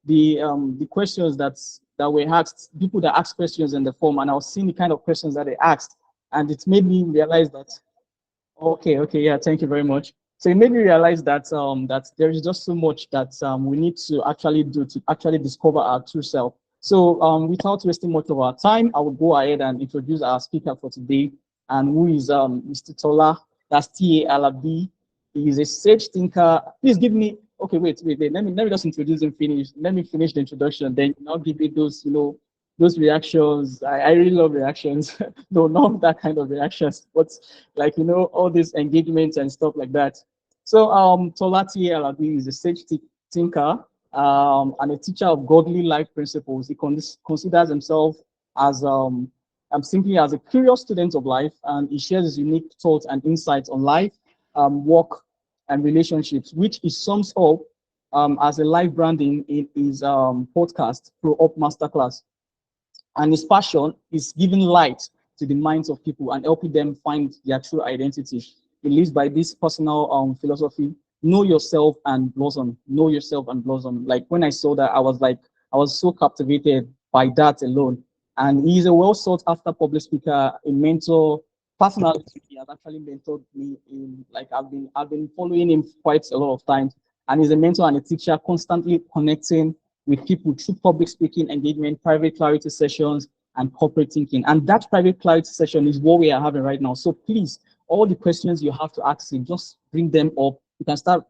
the questions that were asked, people that asked questions in the form, and I was seeing the kind of questions that they asked, and it made me realize that okay, yeah, thank you very much. So it made me realize that that there is just so much that we need to actually do to actually discover our true self. So without wasting much of our time, I will go ahead and introduce our speaker for today, and who is Mr. Tola. That's T-A-L-A-B. He is a sage thinker. Please give me. Okay, wait. Let me just introduce him. Finish. Let me finish the introduction. Then I'll give you those those reactions. I really love reactions. No, not that kind of reactions, but like all these engagements and stuff like that. So Tolati Alabi is a sage thinker and a teacher of godly life principles. He considers himself as simply as a curious student of life, and he shares his unique thoughts and insights on life, work, and relationships, which he sums up as a life branding in his podcast, ProUp Masterclass. And his passion is giving light to the minds of people and helping them find their true identity. He lives by this personal philosophy: know yourself and blossom. Know yourself and blossom. Like when I saw that, I was so captivated by that alone. And he's a well sought after public speaker, a mentor, personality. He has actually mentored me in like I've been following him quite a lot of times. And he's a mentor and a teacher, constantly connecting with people through public speaking engagement, private clarity sessions, and corporate thinking. And that private clarity session is what we are having right now. So please, all the questions you have to ask him, just bring them up. You can start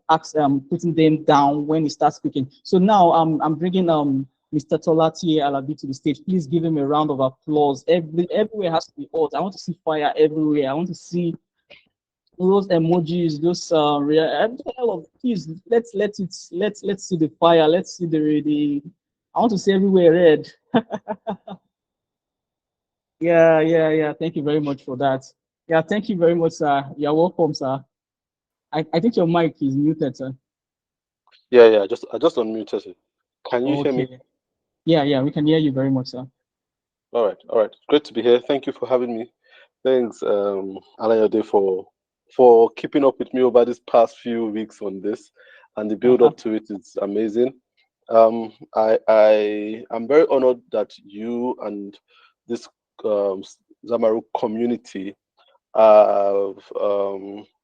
putting them down when he starts speaking. So now I'm bringing Mr. Tolati Alabi to the stage. Please give him a round of applause. Everywhere has to be hot. I want to see fire everywhere. I want to see those emojis, those please let's see the fire. Let's see the. I want to see everywhere red. Yeah. Thank you very much for that. Yeah, thank you very much, sir. You're welcome, sir. I think your mic is muted, sir. Yeah. I just unmuted it. Can you hear me? Okay. Yeah, we can hear you very much, sir. All right. Great to be here. Thank you for having me. Thanks, Alayode, for keeping up with me over these past few weeks on this, and the build up to it is amazing. I am very honored that you and this Zamaru community have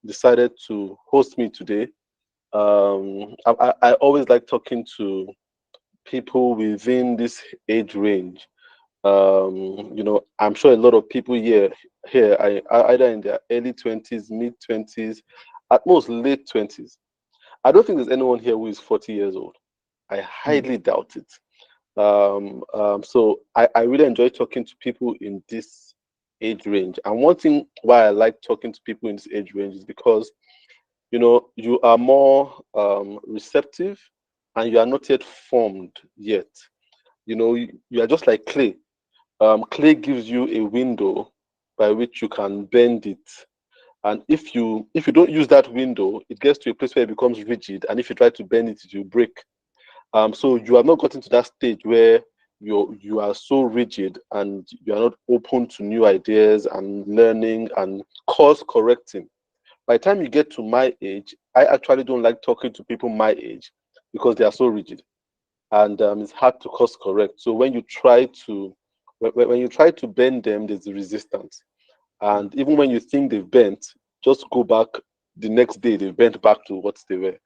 decided to host me today. I always like talking to people within this age range. I'm sure a lot of people here are either in their early 20s, mid 20s, at most late 20s. I don't think there's anyone here who is 40 years old. I highly doubt it. So I really enjoy talking to people in this age range. And one thing why I like talking to people in this age range is because you are more receptive, and you are not yet formed yet. You are just like clay. Clay gives you a window by which you can bend it, and if you don't use that window, it gets to a place where it becomes rigid, and if you try to bend it, it will break. So you have not gotten to that stage where you are so rigid and you are not open to new ideas and learning and course correcting. By the time you get to my age, I actually don't like talking to people my age because they are so rigid, and it's hard to course correct. So when you try to when you try to bend them, there's resistance. And even when you think they've bent, just go back the next day, they've bent back to what they were.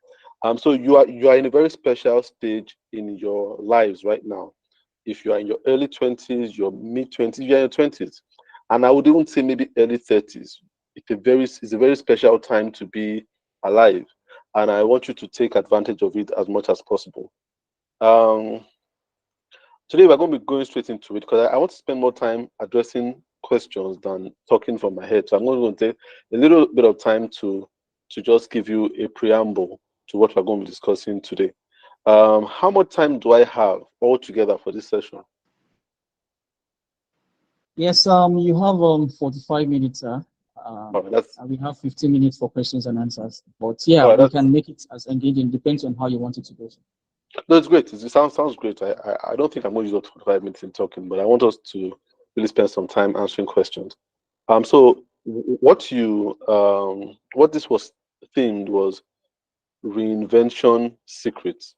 So you are in a very special stage in your lives right now. If you are in your early 20s, your mid 20s, you're in your 20s, and I would even say maybe early 30s. It's a very special time to be alive, and I want you to take advantage of it as much as possible. Um, Today we're going to be going straight into it because I want to spend more time addressing questions than talking from my head. So I'm going to take a little bit of time to just give you a preamble to what we're going to be discussing today. How much time do I have altogether for this session? Yes, you have 45 minutes, sir. All right, and we have 15 minutes for questions and answers. But yeah, all right, we can make it as engaging. Depends on how you want it to go. no, it's great. It sounds great. I don't think I'm going to use up 45 minutes in talking, but I want us to really spend some time answering questions. So what this was themed was reinvention secrets.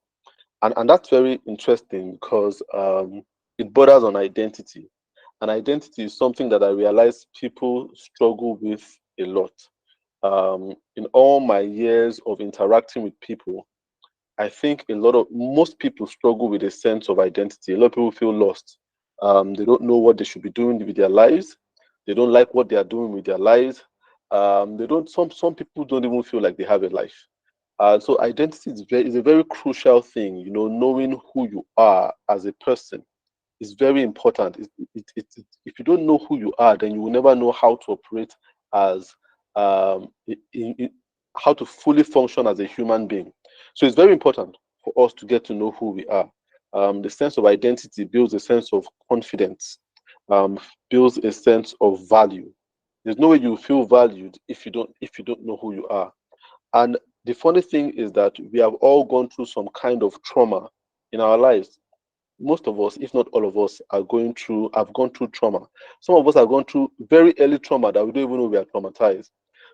And that's very interesting because it borders on identity. And identity is something that I realize people struggle with a lot. In all my years of interacting with people, I think most people struggle with a sense of identity. A lot of people feel lost. They don't know what they should be doing with their lives. They don't like what they are doing with their lives. They don't. Some people don't even feel like they have a life. So identity is a very crucial thing. You know, knowing who you are as a person is very important. If you don't know who you are, then you will never know how to operate as how to fully function as a human being. So it's very important for us to get to know who we are. The sense of identity builds a sense of confidence, um, builds a sense of value. There's no way you feel valued if you don't know who you are. And the funny thing is that we have all gone through some kind of trauma in our lives. Most of us, if not all of us, have gone through trauma. Some of us have gone through very early trauma that we don't even know we are traumatized.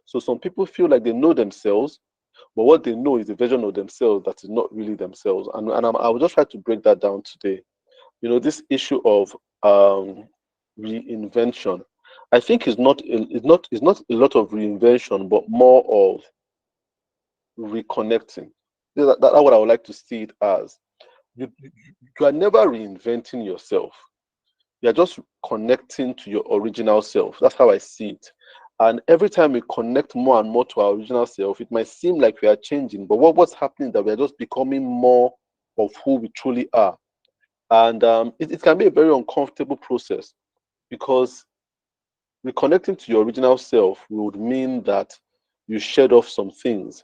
So some people feel like they know themselves, but what they know is a version of themselves that is not really themselves. I will just try to break that down today. You know, this issue of reinvention, I think is not a lot of reinvention, but more of reconnecting. That's what I would like to see it as. You are never reinventing yourself. You're just connecting to your original self. That's how I see it. And every time we connect more and more to our original self, it might seem like we are changing, but what's happening is that we are just becoming more of who we truly are. And it can be a very uncomfortable process because reconnecting to your original self would mean that you shed off some things.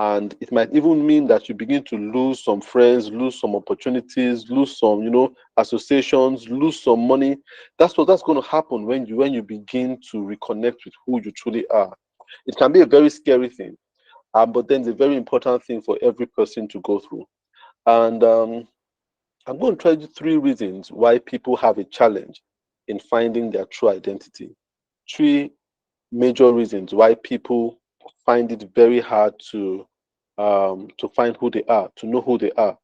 And it might even mean that you begin to lose some friends, lose some opportunities, lose some, associations, lose some money. That's going to happen when you begin to reconnect with who you truly are. It can be a very scary thing, but then it's a very important thing for every person to go through. And I'm going to try you three reasons why people have a challenge in finding their true identity. Three major reasons why people find it very hard to find who they are, to know who they are.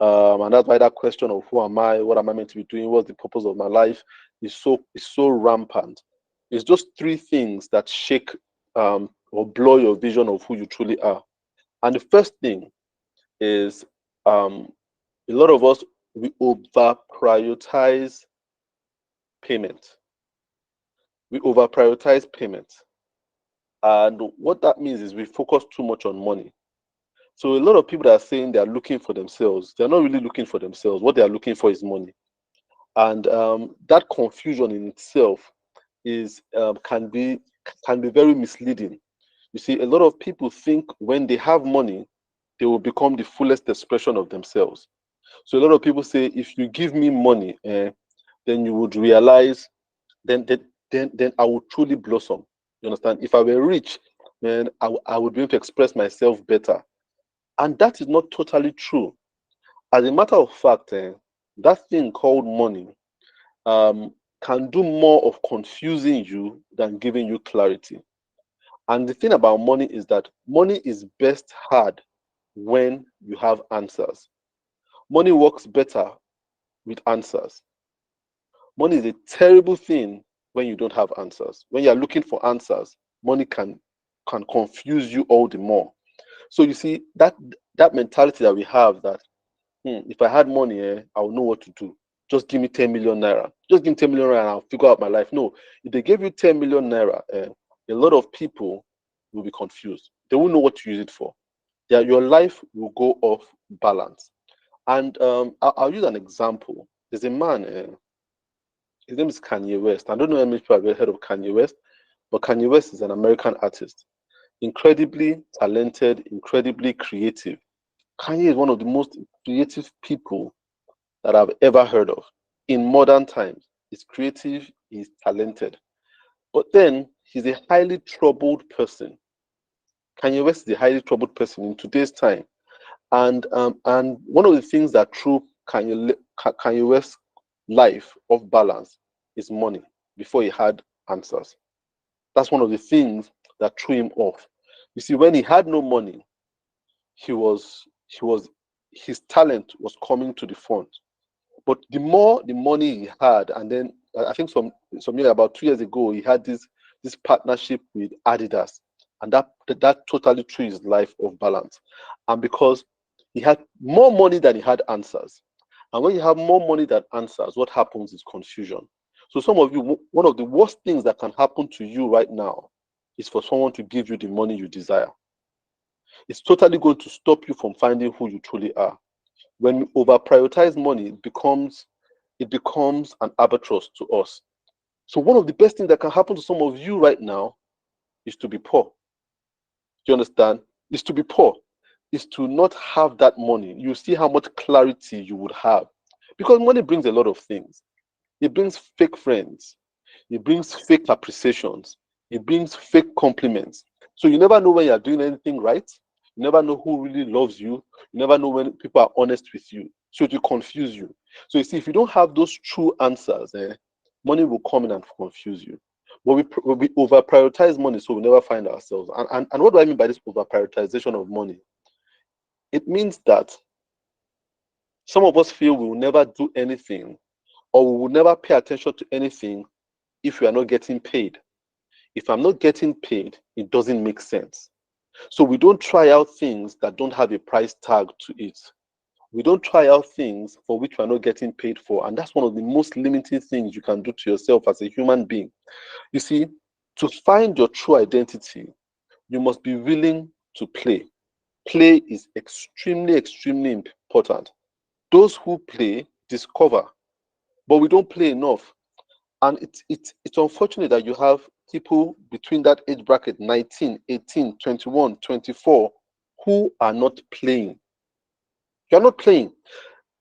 And that's why that question of who am I, what am I meant to be doing, what's the purpose of my life is so rampant. It's just three things that shake or blow your vision of who you truly are. And the first thing is a lot of us we over prioritize payment. We over prioritize payment. And what that means is we focus too much on money. So a lot of people that are saying they are looking for themselves, they're not really looking for themselves. What they are looking for is money. And that confusion in itself is can be very misleading. You see, a lot of people think when they have money, they will become the fullest expression of themselves. So a lot of people say, if you give me money, then you would realize, then I would truly blossom. You understand? If I were rich, then I would be able to express myself better. And that is not totally true. As a matter of fact, that thing called money can do more of confusing you than giving you clarity. And the thing about money is that money is best had when you have answers. Money works better with answers. Money is a terrible thing when you don't have answers. When you're looking for answers, money can confuse you all the more. So you see that mentality that we have that if I had money, I would know what to do. Just give me 10 million naira. Just give me 10 million naira and I'll figure out my life. No, if they give you 10 million naira, a lot of people will be confused. They won't know what to use it for. Your life will go off balance. And I'll use an example. There's a man, his name is Kanye West. I don't know how many people have heard of Kanye West, but Kanye West is an American artist. Incredibly talented, incredibly creative. Kanye is one of the most creative people that I've ever heard of in modern times. He's creative, he's talented. But then he's a highly troubled person. Kanye West is a highly troubled person in today's time. And one of the things that threw Kanye West's life off balance is money before he had answers. That's one of the things that threw him off. You see, when he had no money, he was his talent was coming to the front. But the more the money he had, and then I think some year, about 2 years ago, he had this partnership with Adidas, and that totally threw his life off balance. And because he had more money than he had answers, and when you have more money than answers, what happens is confusion. So some of you, one of the worst things that can happen to you right now is for someone to give you the money you desire. It's totally going to stop you from finding who you truly are. When we over prioritize money, it becomes an albatross to us. So one of the best things that can happen to some of you right now is to be poor. Do you understand? Is to be poor. Is to not have that money. You see how much clarity you would have. Because money brings a lot of things. It brings fake friends. It brings fake appreciations. It brings fake compliments. So you never know when you're doing anything right. You never know who really loves you. You never know when people are honest with you. So it will confuse you. So you see, if you don't have those true answers, money will come in and confuse you. But we over prioritize money, so we never find ourselves. And what do I mean by this over prioritization of money? It means that some of us feel we will never do anything, or we will never pay attention to anything if we are not getting paid. If I'm not getting paid, it doesn't make sense. So we don't try out things that don't have a price tag to it. We don't try out things for which we are not getting paid for. And that's one of the most limiting things you can do to yourself as a human being. You see, to find your true identity, you must be willing to play. Play is extremely, extremely important. Those who play discover, but we don't play enough. And it's unfortunate that you have people between that age bracket, 19, 18, 21, 24, who are not playing. You're not playing.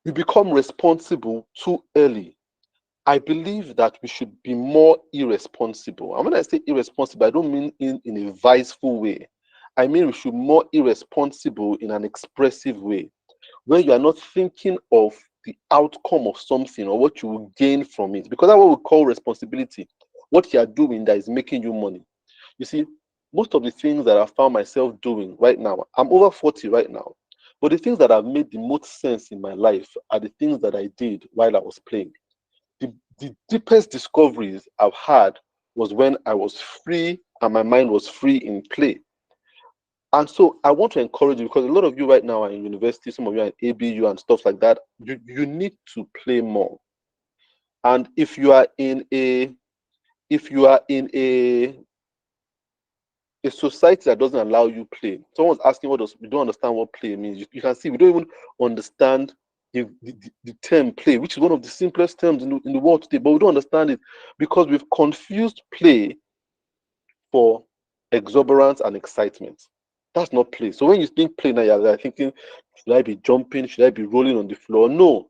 You become responsible too early. I believe that we should be more irresponsible. And when I say irresponsible, I don't mean in a viceful way. I mean we should be more irresponsible in an expressive way, where you are not thinking of the outcome of something or what you will gain from it. Because that's what we call responsibility. What you are doing that is making you money. You see, most of the things that I found myself doing right now, I'm over 40 right now, but the things that have made the most sense in my life are the things that I did while I was playing. The deepest discoveries I've had was when I was free and my mind was free in play. And so I want to encourage you, because a lot of you right now are in university, some of you are in ABU and stuff like that. You need to play more. And if you are in a society that doesn't allow you play, someone's asking what does, we don't understand what play means. You can see we don't even understand the term play, which is one of the simplest terms in the world today, but we don't understand it because we've confused play for exuberance and excitement. That's not play. So when you think play now, you're thinking, should I be jumping? Should I be rolling on the floor? No.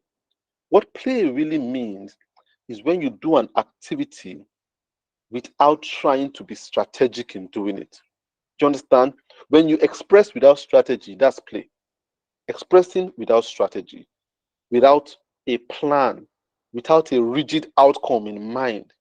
What play really means is when you do an activity without trying to be strategic in doing it. Do you understand? When you express without strategy, that's play. Expressing without strategy, without a plan, without a rigid outcome in mind.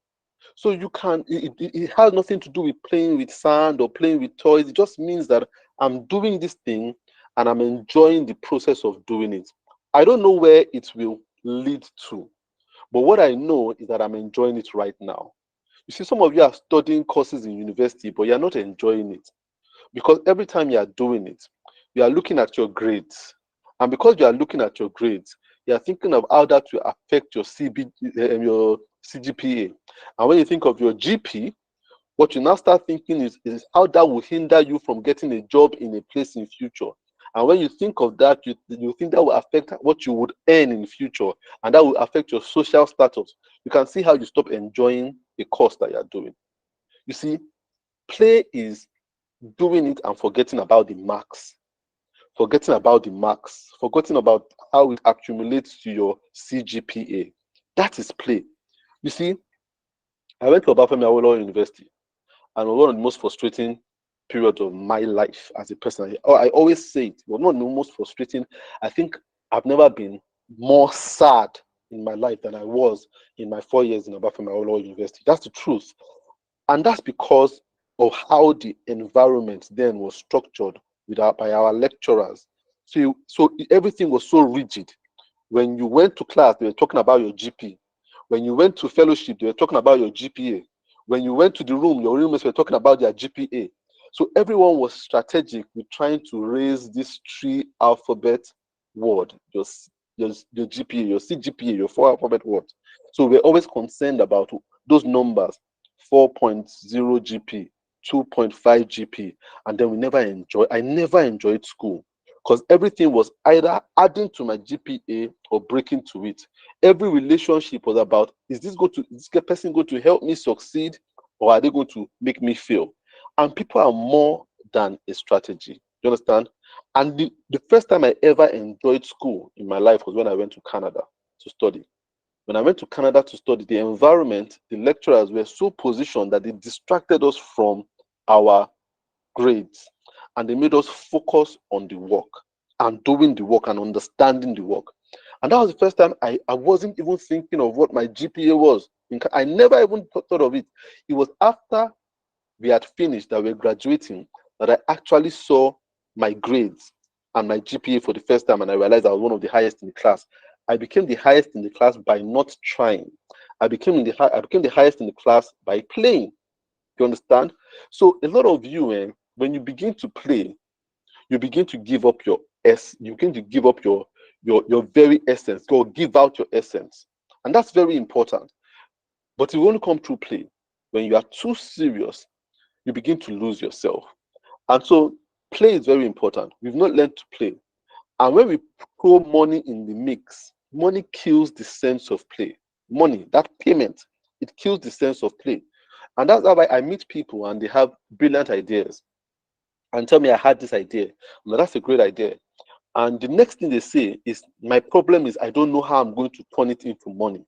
So you can, it has nothing to do with playing with sand or playing with toys. It just means that I'm doing this thing and I'm enjoying the process of doing it. I don't know where it will lead to, but what I know is that I'm enjoying it right now. You see, some of you are studying courses in university, but you're not enjoying it because every time you are doing it, you are looking at your grades. And because you are looking at your grades, you are thinking of how that will affect your your CGPA. And when you think of your GP, what you now start thinking is how that will hinder you from getting a job in a place in future. And when you think of that, you think that will affect what you would earn in future, and that will affect your social status. You can see how you stop enjoying a course that you're doing. You see, play is doing it and forgetting about the marks. Forgetting about the marks, forgetting about how it accumulates to your CGPA. That is play. You see, I went to Obafemi Awolowo University, and it was one of the most frustrating periods of my life as a person. I always say it was one of the most frustrating. I think I've never been more sad in my life than I was in my 4 years in Obafemi Awolowo University. That's the truth. And that's because of how the environment then was structured by our lecturers. So everything was so rigid. When you went to class, they were talking about your GP. When you went to fellowship, they were talking about your GPA. When you went to the room, your roommates were talking about their GPA. So everyone was strategic with trying to raise this three alphabet word, your GPA, your CGPA, your four alphabet word. So we're always concerned about those numbers, 4.0 GP, 2.5 GP, and then I never enjoyed school because everything was either adding to my GPA or breaking to it. Every relationship was about, is this person going to help me succeed, or are they going to make me fail? And people are more than a strategy. You understand? And the first time I ever enjoyed school in my life was when I went to Canada to study. When I went to Canada to study, the environment, the lecturers were so positioned that they distracted us from our grades, and they made us focus on the work and doing the work and understanding the work. And that was the first time I wasn't even thinking of what my GPA was. I never even thought of it. It was after we had finished, that we were graduating, that I actually saw my grades and my GPA for the first time, and I realized I was one of the highest in the class. I became the highest in the class by not trying. I became the highest in the class by playing. You understand? So a lot of you, when you begin to play, you begin to give up you begin to give up your very essence, or give out your essence. And that's very important. But it won't come through play. When you are too serious, you begin to lose yourself. And so play is very important. We've not learned to play. And when we throw money in the mix, money kills the sense of play. Money, that payment, it kills the sense of play. And that's why I meet people and they have brilliant ideas and tell me, I had this idea. Now, that's a great idea. And the next thing they say is, my problem is I don't know how I'm going to turn it into money.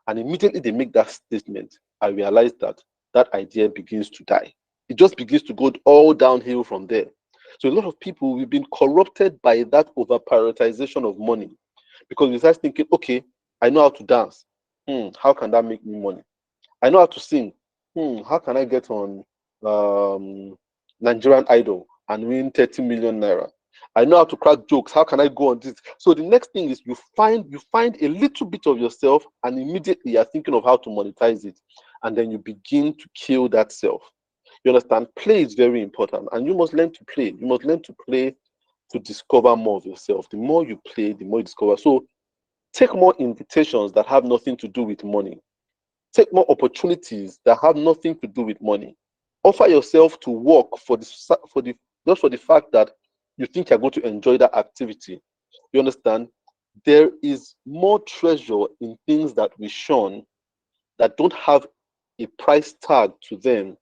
And immediately they make that statement, I realize that that idea begins to die. It just begins to go all downhill from there. So a lot of people, we've been corrupted by that over prioritization of money, because we start thinking, okay, I know how to dance. How can that make me money? I know how to sing. How can I get on Nigerian Idol and win 30 million naira? I know how to crack jokes. How can I go on this? So the next thing is you find a little bit of yourself, and immediately you're thinking of how to monetize it. And then you begin to kill that self. You understand? Play is very important, and you must learn to play. You must learn to play to discover more of yourself. The more you play, the more you discover. So take more invitations that have nothing to do with money. Take more opportunities that have nothing to do with money. Offer yourself to work just for the fact that you think you're going to enjoy that activity. You understand? There is more treasure in things that we shun, that don't have a price tag to them,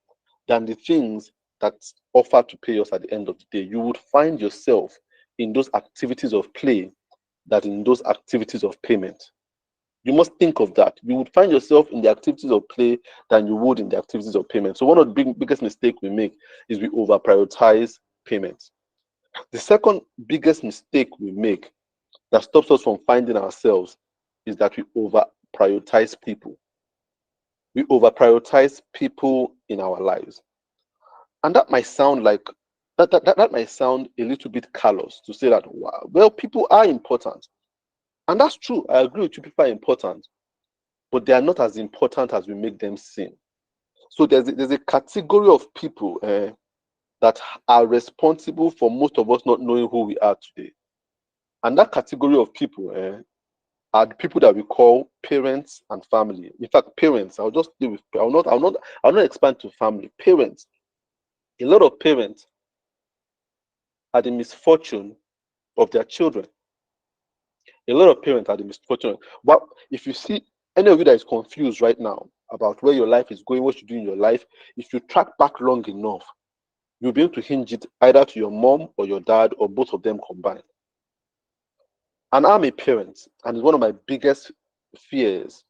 than the things that offer to pay us at the end of the day. You would find yourself in those activities of play that in those activities of payment. You must think of that. You would find yourself in the activities of play than you would in the activities of payment. So one of the biggest mistakes we make is we over prioritize payments. The second biggest mistake we make that stops us from finding ourselves is that we over prioritize people. We over prioritize people in our lives. And that might sound like that might sound a little bit callous to say that, wow, well, people are important. And that's true. I agree with you, people are important, but they are not as important as we make them seem. So there's a category of people that are responsible for most of us not knowing who we are today. And that category of people are the people that we call parents and family. In fact, parents, I'll just deal with, I'll not expand to family. Parents. A lot of parents are the misfortune of their children. A lot of parents are the misfortune. But if you see any of you that is confused right now about where your life is going, what you do in your life, if you track back long enough, you'll be able to hinge it either to your mom or your dad or both of them combined. And I'm a parent, and it's one of my biggest fears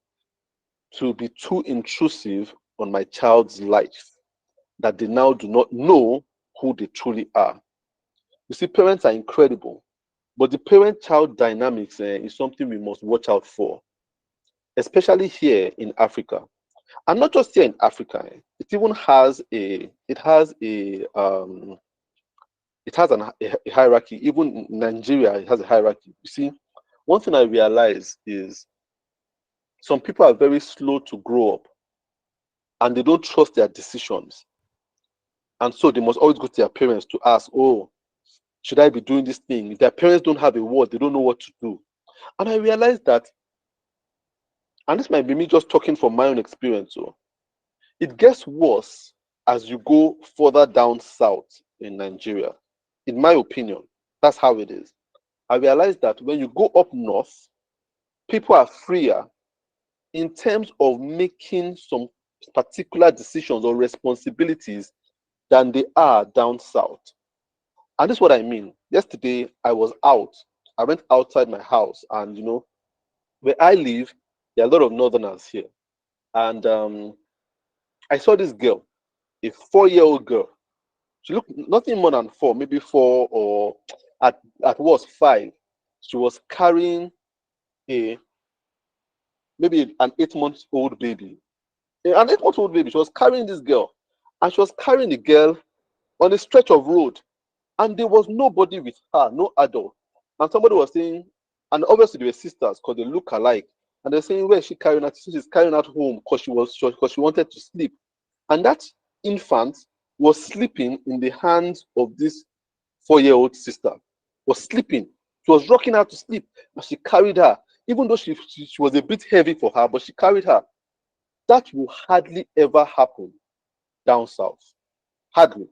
to be too intrusive on my child's life, that they now do not know who they truly are. You see, parents are incredible, but the parent-child dynamics is something we must watch out for, especially here in Africa. And not just here in Africa, it even has a it has a hierarchy. Even in Nigeria, it has a hierarchy. You see, one thing I realize is some people are very slow to grow up and they don't trust their decisions. And so they must always go to their parents to ask, oh, should I be doing this thing? If their parents don't have a word, they don't know what to do. And I realized that, and this might be me just talking from my own experience, so it gets worse as you go further down south in Nigeria. In my opinion, that's how it is. I realized that when you go up north, people are freer in terms of making some particular decisions or responsibilities than they are down south. And this is what I mean. Yesterday, I was out. I went outside my house, and where I live, there are a lot of northerners here. And I saw this girl, a 4-year-old girl. She looked nothing more than 4, maybe 4, or at worst 5. She was carrying a maybe an 8-month-old baby. An 8-month-old baby. She was carrying this girl, and she was carrying the girl on a stretch of road, and there was nobody with her, no adult. And somebody was saying, and obviously they were sisters because they look alike, and they're saying, where is she carrying her? She's carrying her home because she wanted to sleep. And that infant was sleeping in the hands of this 4-year-old sister. Was sleeping. She was rocking her to sleep, and she carried her, even though she was a bit heavy for her, but she carried her. That will hardly ever happen down south. Hardly.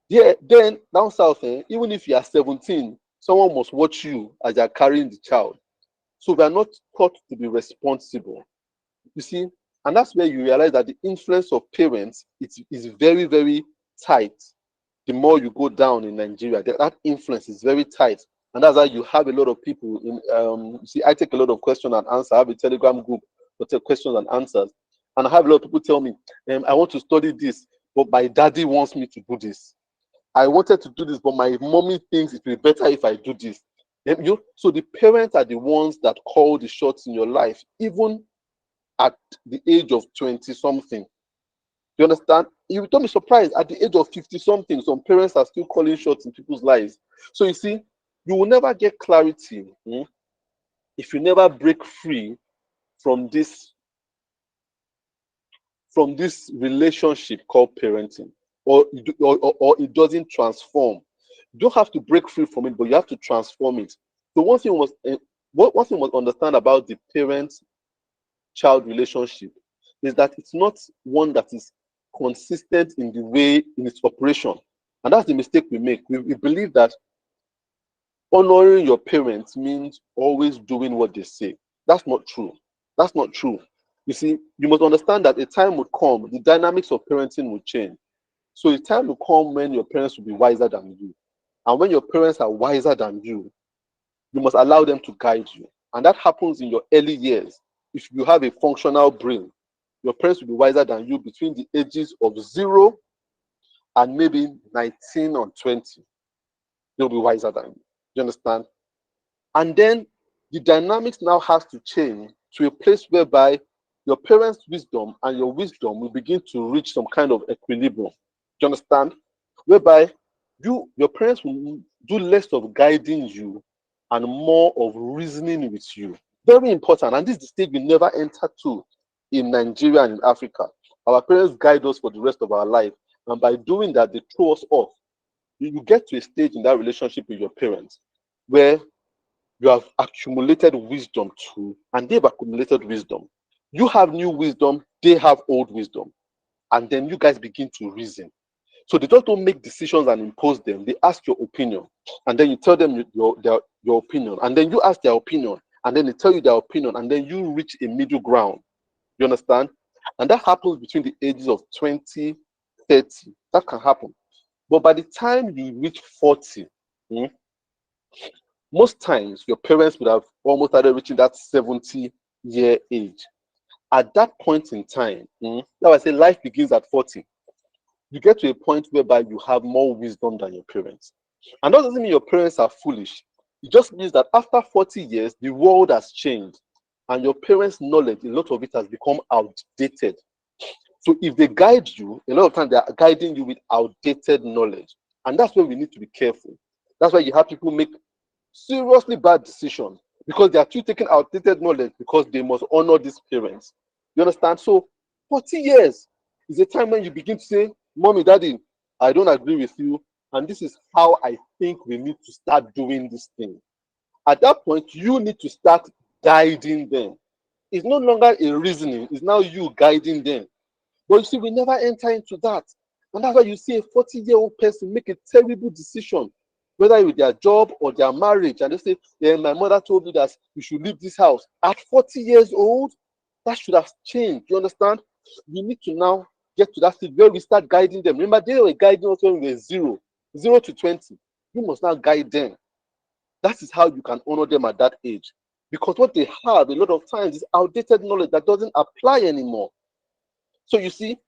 Yeah, then down south, even if you are 17, someone must watch you as you are carrying the child. So we are not taught to be responsible. You see, and that's where you realize that the influence of parents is very, very tight. The more you go down in Nigeria, that influence is very tight. And that's why you have a lot of people in you see, I take a lot of question and answer. I have a Telegram group for questions and answers. And I have a lot of people tell me, I want to study this, but my daddy wants me to do this. I wanted to do this, but my mommy thinks it will be better if I do this. So the parents are the ones that call the shots in your life, even at the age of 20 something. You understand? You don't be surprised at the age of 50 something, some parents are still calling shots in people's lives. So you see, you will never get clarity if you never break free from this relationship called parenting, or it doesn't transform. You don't have to break free from it, but you have to transform it. So one thing must understand about the parent-child relationship is that it's not one that is consistent in the way in its operation, and that's the mistake we make. We believe that honoring your parents means always doing what they say. That's not true. That's not true. You see, you must understand that a time would come, the dynamics of parenting will change. So a time will come when your parents will be wiser than you. And when your parents are wiser than you must allow them to guide you. And that happens in your early years. If you have a functional brain, your parents will be wiser than you between the ages of 0 and maybe 19 or 20. They'll be wiser than you. You understand? And then the dynamics now has to change to a place whereby your parents' wisdom and your wisdom will begin to reach some kind of equilibrium. Do you understand? Whereby your parents will do less of guiding you and more of reasoning with you. Very important. And this is the stage we never enter to in Nigeria and in Africa. Our parents guide us for the rest of our life. And by doing that, they throw us off. You get to a stage in that relationship with your parents where you have accumulated wisdom too, and they've accumulated wisdom. You have new wisdom, they have old wisdom. And then you guys begin to reason. So they just don't make decisions and impose them. They ask your opinion, and then you tell them your opinion, and then you ask their opinion, and then they tell you their opinion, and then you reach a middle ground. You understand? And that happens between the ages of 20, 30. That can happen. But by the time you reach 40, most times your parents would have almost started reaching that 70-year age. At that point in time, now I say life begins at 40. You get to a point whereby you have more wisdom than your parents. And that doesn't mean your parents are foolish. It just means that after 40 years, the world has changed. And your parents' knowledge, a lot of it has become outdated. So if they guide you, a lot of times they are guiding you with outdated knowledge. And that's where we need to be careful. That's why you have people make seriously bad decisions because they are too taking outdated knowledge because they must honor these parents. You understand? So 40 years is a time when you begin to say, Mommy, Daddy, I don't agree with you. And this is how I think we need to start doing this thing. At that point, you need to start guiding them. It's no longer a reasoning, it's now you guiding them. But you see, we never enter into that. And that's why you see a 40-year-old person make a terrible decision, whether with their job or their marriage. And they say, yeah, my mother told me that you should leave this house. At 40 years old, that should have changed. You understand? We need to now get to that stage where we start guiding them. Remember, they were guiding us when we were 0 to 20. You must now guide them. That is how you can honor them at that age. Because what they have a lot of times is outdated knowledge that doesn't apply anymore. So you see,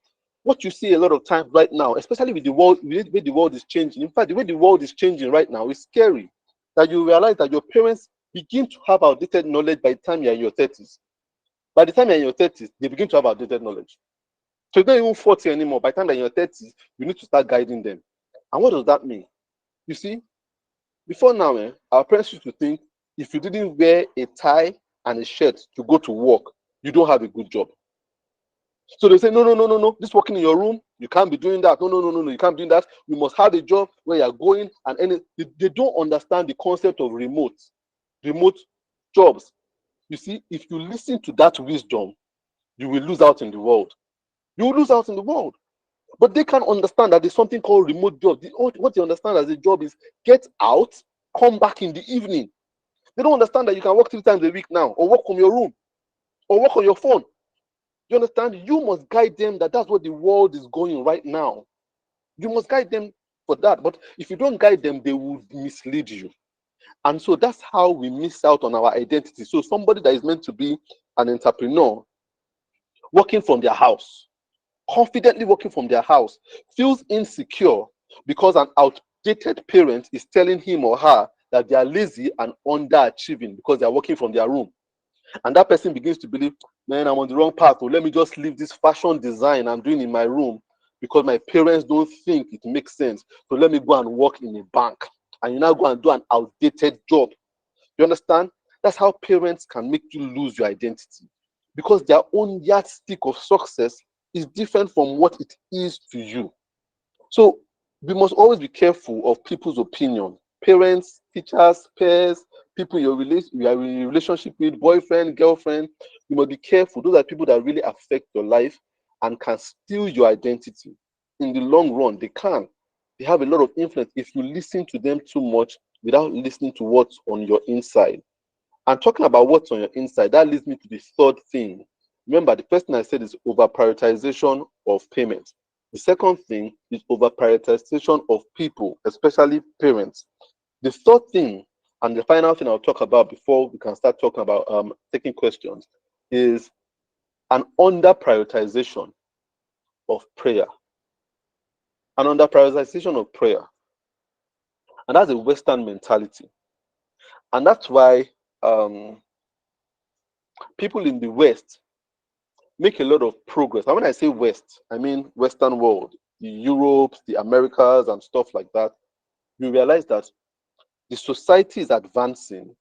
what you see a lot of times right now, especially with the world, the way the world is changing. In fact, the way the world is changing right now is scary. That you realize that your parents begin to have outdated knowledge by the time you're in your 30s. By the time you're in your 30s, they begin to have outdated knowledge. So it's not even 40 anymore. By the time they're in your 30s, you need to start guiding them. And what does that mean? You see, before now, our parents used to think if you didn't wear a tie and a shirt to go to work, you don't have a good job. So they say, no, no, no, no, no. This working in your room, you can't be doing that. No, no, no, no, no. You can't be doing that. You must have a job where you're going and they don't understand the concept of remote jobs. You see, if you listen to that wisdom, you will lose out in the world. You will lose out in the world. But they can't understand that there's something called remote job. What they understand as a job is get out, come back in the evening. They don't understand that you can work 3 times a week now, or work from your room, or work on your phone. You understand? You must guide them that that's what the world is going right now. You must guide them for that. But if you don't guide them, they will mislead you. And so that's how we miss out on our identity. So somebody that is meant to be an entrepreneur, working from their house, confidently working from their house, feels insecure because an outdated parent is telling him or her that they are lazy and underachieving because they are working from their room. And that person begins to believe, man, I'm on the wrong path. So let me just leave this fashion design I'm doing in my room because my parents don't think it makes sense. So let me go and work in a bank. And you now go and do an outdated job. You understand? That's how parents can make you lose your identity because their own yardstick of success is different from what it is to you. So we must always be careful of people's opinion. Parents, teachers, peers, people you are in a relationship with, boyfriend, girlfriend. You must be careful. Those are people that really affect your life and can steal your identity. In the long run, they can. They have a lot of influence if you listen to them too much without listening to what's on your inside. And talking about what's on your inside, that leads me to the third thing. Remember, the first thing I said is over prioritization of payment. The second thing is over prioritization of people, especially parents. The third thing, and the final thing I'll talk about before we can start talking about taking questions, is an under prioritization of prayer. An under prioritization of prayer. And that's a Western mentality. And that's why people in the West make a lot of progress. And when I say West, I mean Western world, the Europe, the Americas, and stuff like that. You realize that the society is advancing,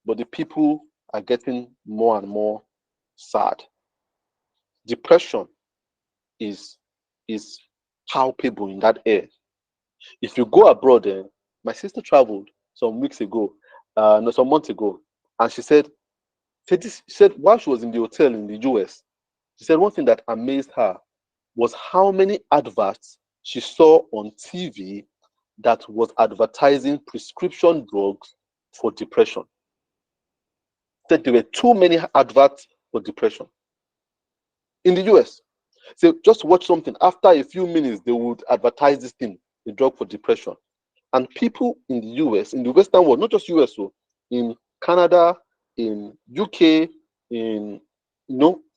but the people are getting more and more sad. Depression is palpable in that air. If you go abroad, my sister traveled some weeks ago, no, some months ago, and she said while she was in the hotel in the US, she said one thing that amazed her was how many adverts she saw on TV that was advertising prescription drugs for depression. Said there were too many adverts for depression in the US. So just watch something. After a few minutes, they would advertise this thing, a drug for depression. And people in the US, in the Western world, not just US, so in Canada, in UK, in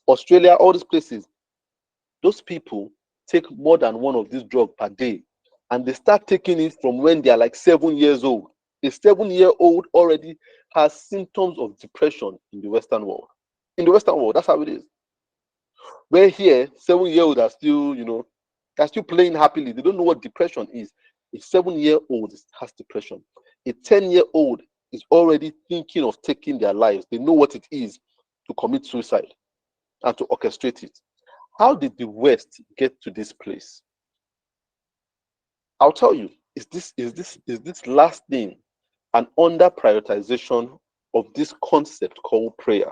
Australia, all these places, those people take more than one of these drugs per day. And they start taking it from when they are like 7 years old. A 7-year-old already has symptoms of depression in the Western world. In the Western world, that's how it is. Where here, 7-year-olds are still, they're still playing happily. They don't know what depression is. A 7-year-old has depression. A 10-year-old is already thinking of taking their lives. They know what it is to commit suicide and to orchestrate it. How did the West get to this place? I'll tell you, is this last thing an under prioritization of this concept called prayer?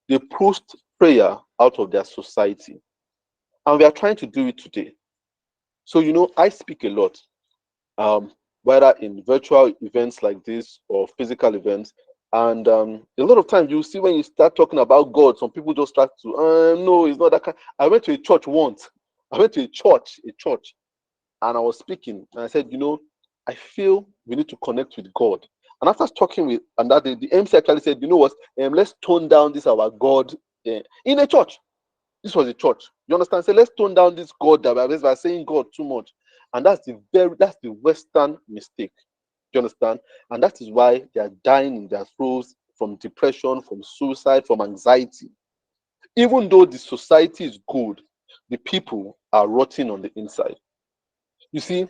They pushed prayer out of their society, and we are trying to do it today. So, I speak a lot, whether in virtual events like this or physical events. And a lot of times you see when you start talking about God, some people just start to, no, it's not that kind. I went to a church once. I went to a church, and I was speaking, and I said, I feel we need to connect with God. And after talking with, and that the MC actually said, you know what, let's tone down this our God in a church. This was a church. You understand? Say, let's tone down this God that we're saying God too much. And that's the Western mistake. Do you understand? And that is why they are dying in their throes from depression, from suicide, from anxiety. Even though the society is good, the people are rotting on the inside. You see,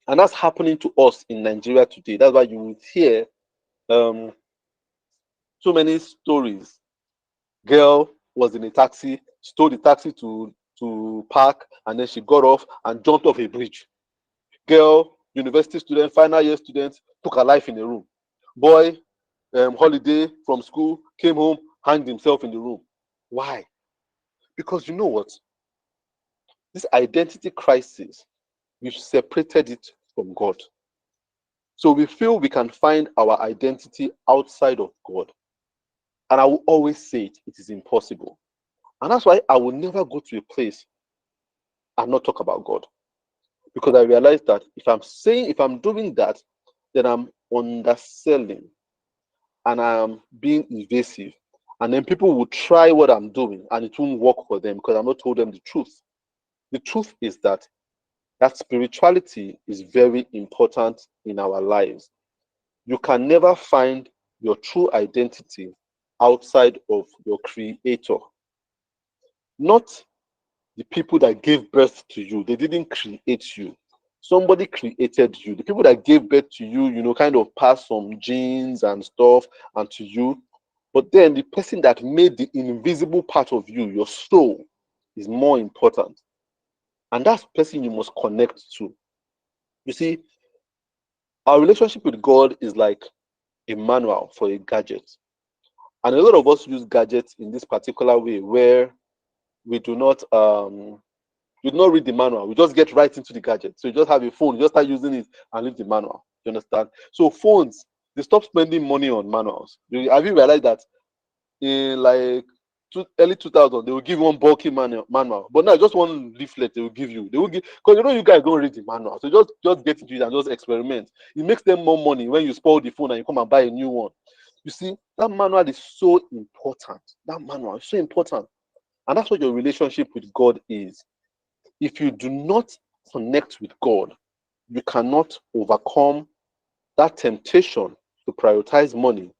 and that's happening to us in Nigeria today. That's why you would hear so many stories. Girl was in a taxi, stole the taxi to park, and then she got off and jumped off a bridge. Girl, university student, final year student, took her life in a room. Boy, holiday from school, came home, hanged himself in the room. Why? Because you know what? This identity crisis, we've separated it from God. So we feel we can find our identity outside of God. And I will always say it is impossible. And that's why I will never go to a place and not talk about God. Because I realize that if I'm doing that, then I'm underselling and I'm being evasive. And then people will try what I'm doing and it won't work for them because I'm not told them the truth. The truth is that spirituality is very important in our lives. You can never find your true identity outside of your creator. Not the people that gave birth to you. They didn't create you. Somebody created you. The people that gave birth to you, kind of passed some genes and stuff and to you. But then the person that made the invisible part of you, your soul, is more important. And that's the person you must connect to. You see, our relationship with God is like a manual for a gadget. And a lot of us use gadgets in this particular way where we do not read the manual. We just get right into the gadget. So you just have a phone, you just start using it and leave the manual. You understand? So phones, they stop spending money on manuals. Have you realized that in like early 2000, they will give one bulky manual, but now just one leaflet they will give you. They will give, because you guys don't read the manual, so just get into it and just experiment. It makes them more money when you spoil the phone and you come and buy a new one. You see, that manual is so important. That manual is so important, and that's what your relationship with God is. If you do not connect with God, you cannot overcome that temptation to prioritize money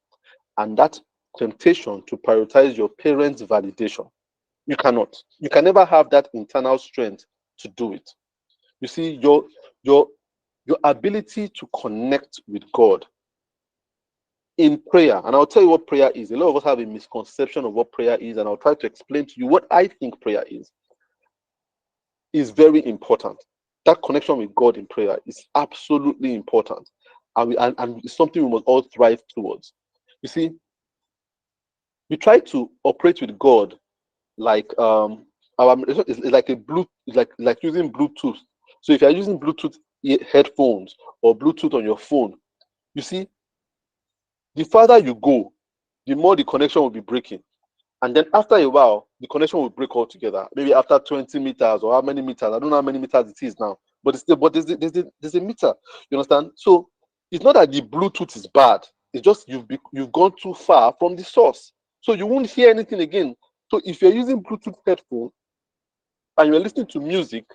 and that temptation to prioritize your parents' validation. You cannot. You can never have that internal strength to do it. You see, your ability to connect with God in prayer, and I'll tell you what prayer is. A lot of us have a misconception of what prayer is, and I'll try to explain to you what I think prayer is very important. That connection with God in prayer is absolutely important, and it's something we must all thrive towards. You see, we try to operate with God like it's like a Bluetooth, like using Bluetooth. So if you're using Bluetooth headphones or Bluetooth on your phone, you see, the farther you go, the more the connection will be breaking. And then after a while, the connection will break altogether. Maybe after 20 meters or how many meters, I don't know how many meters it is now, but there's a meter. You understand? So it's not that the Bluetooth is bad. It's just you've gone too far from the source. So you won't hear anything again. So if you're using Bluetooth headphones and you're listening to music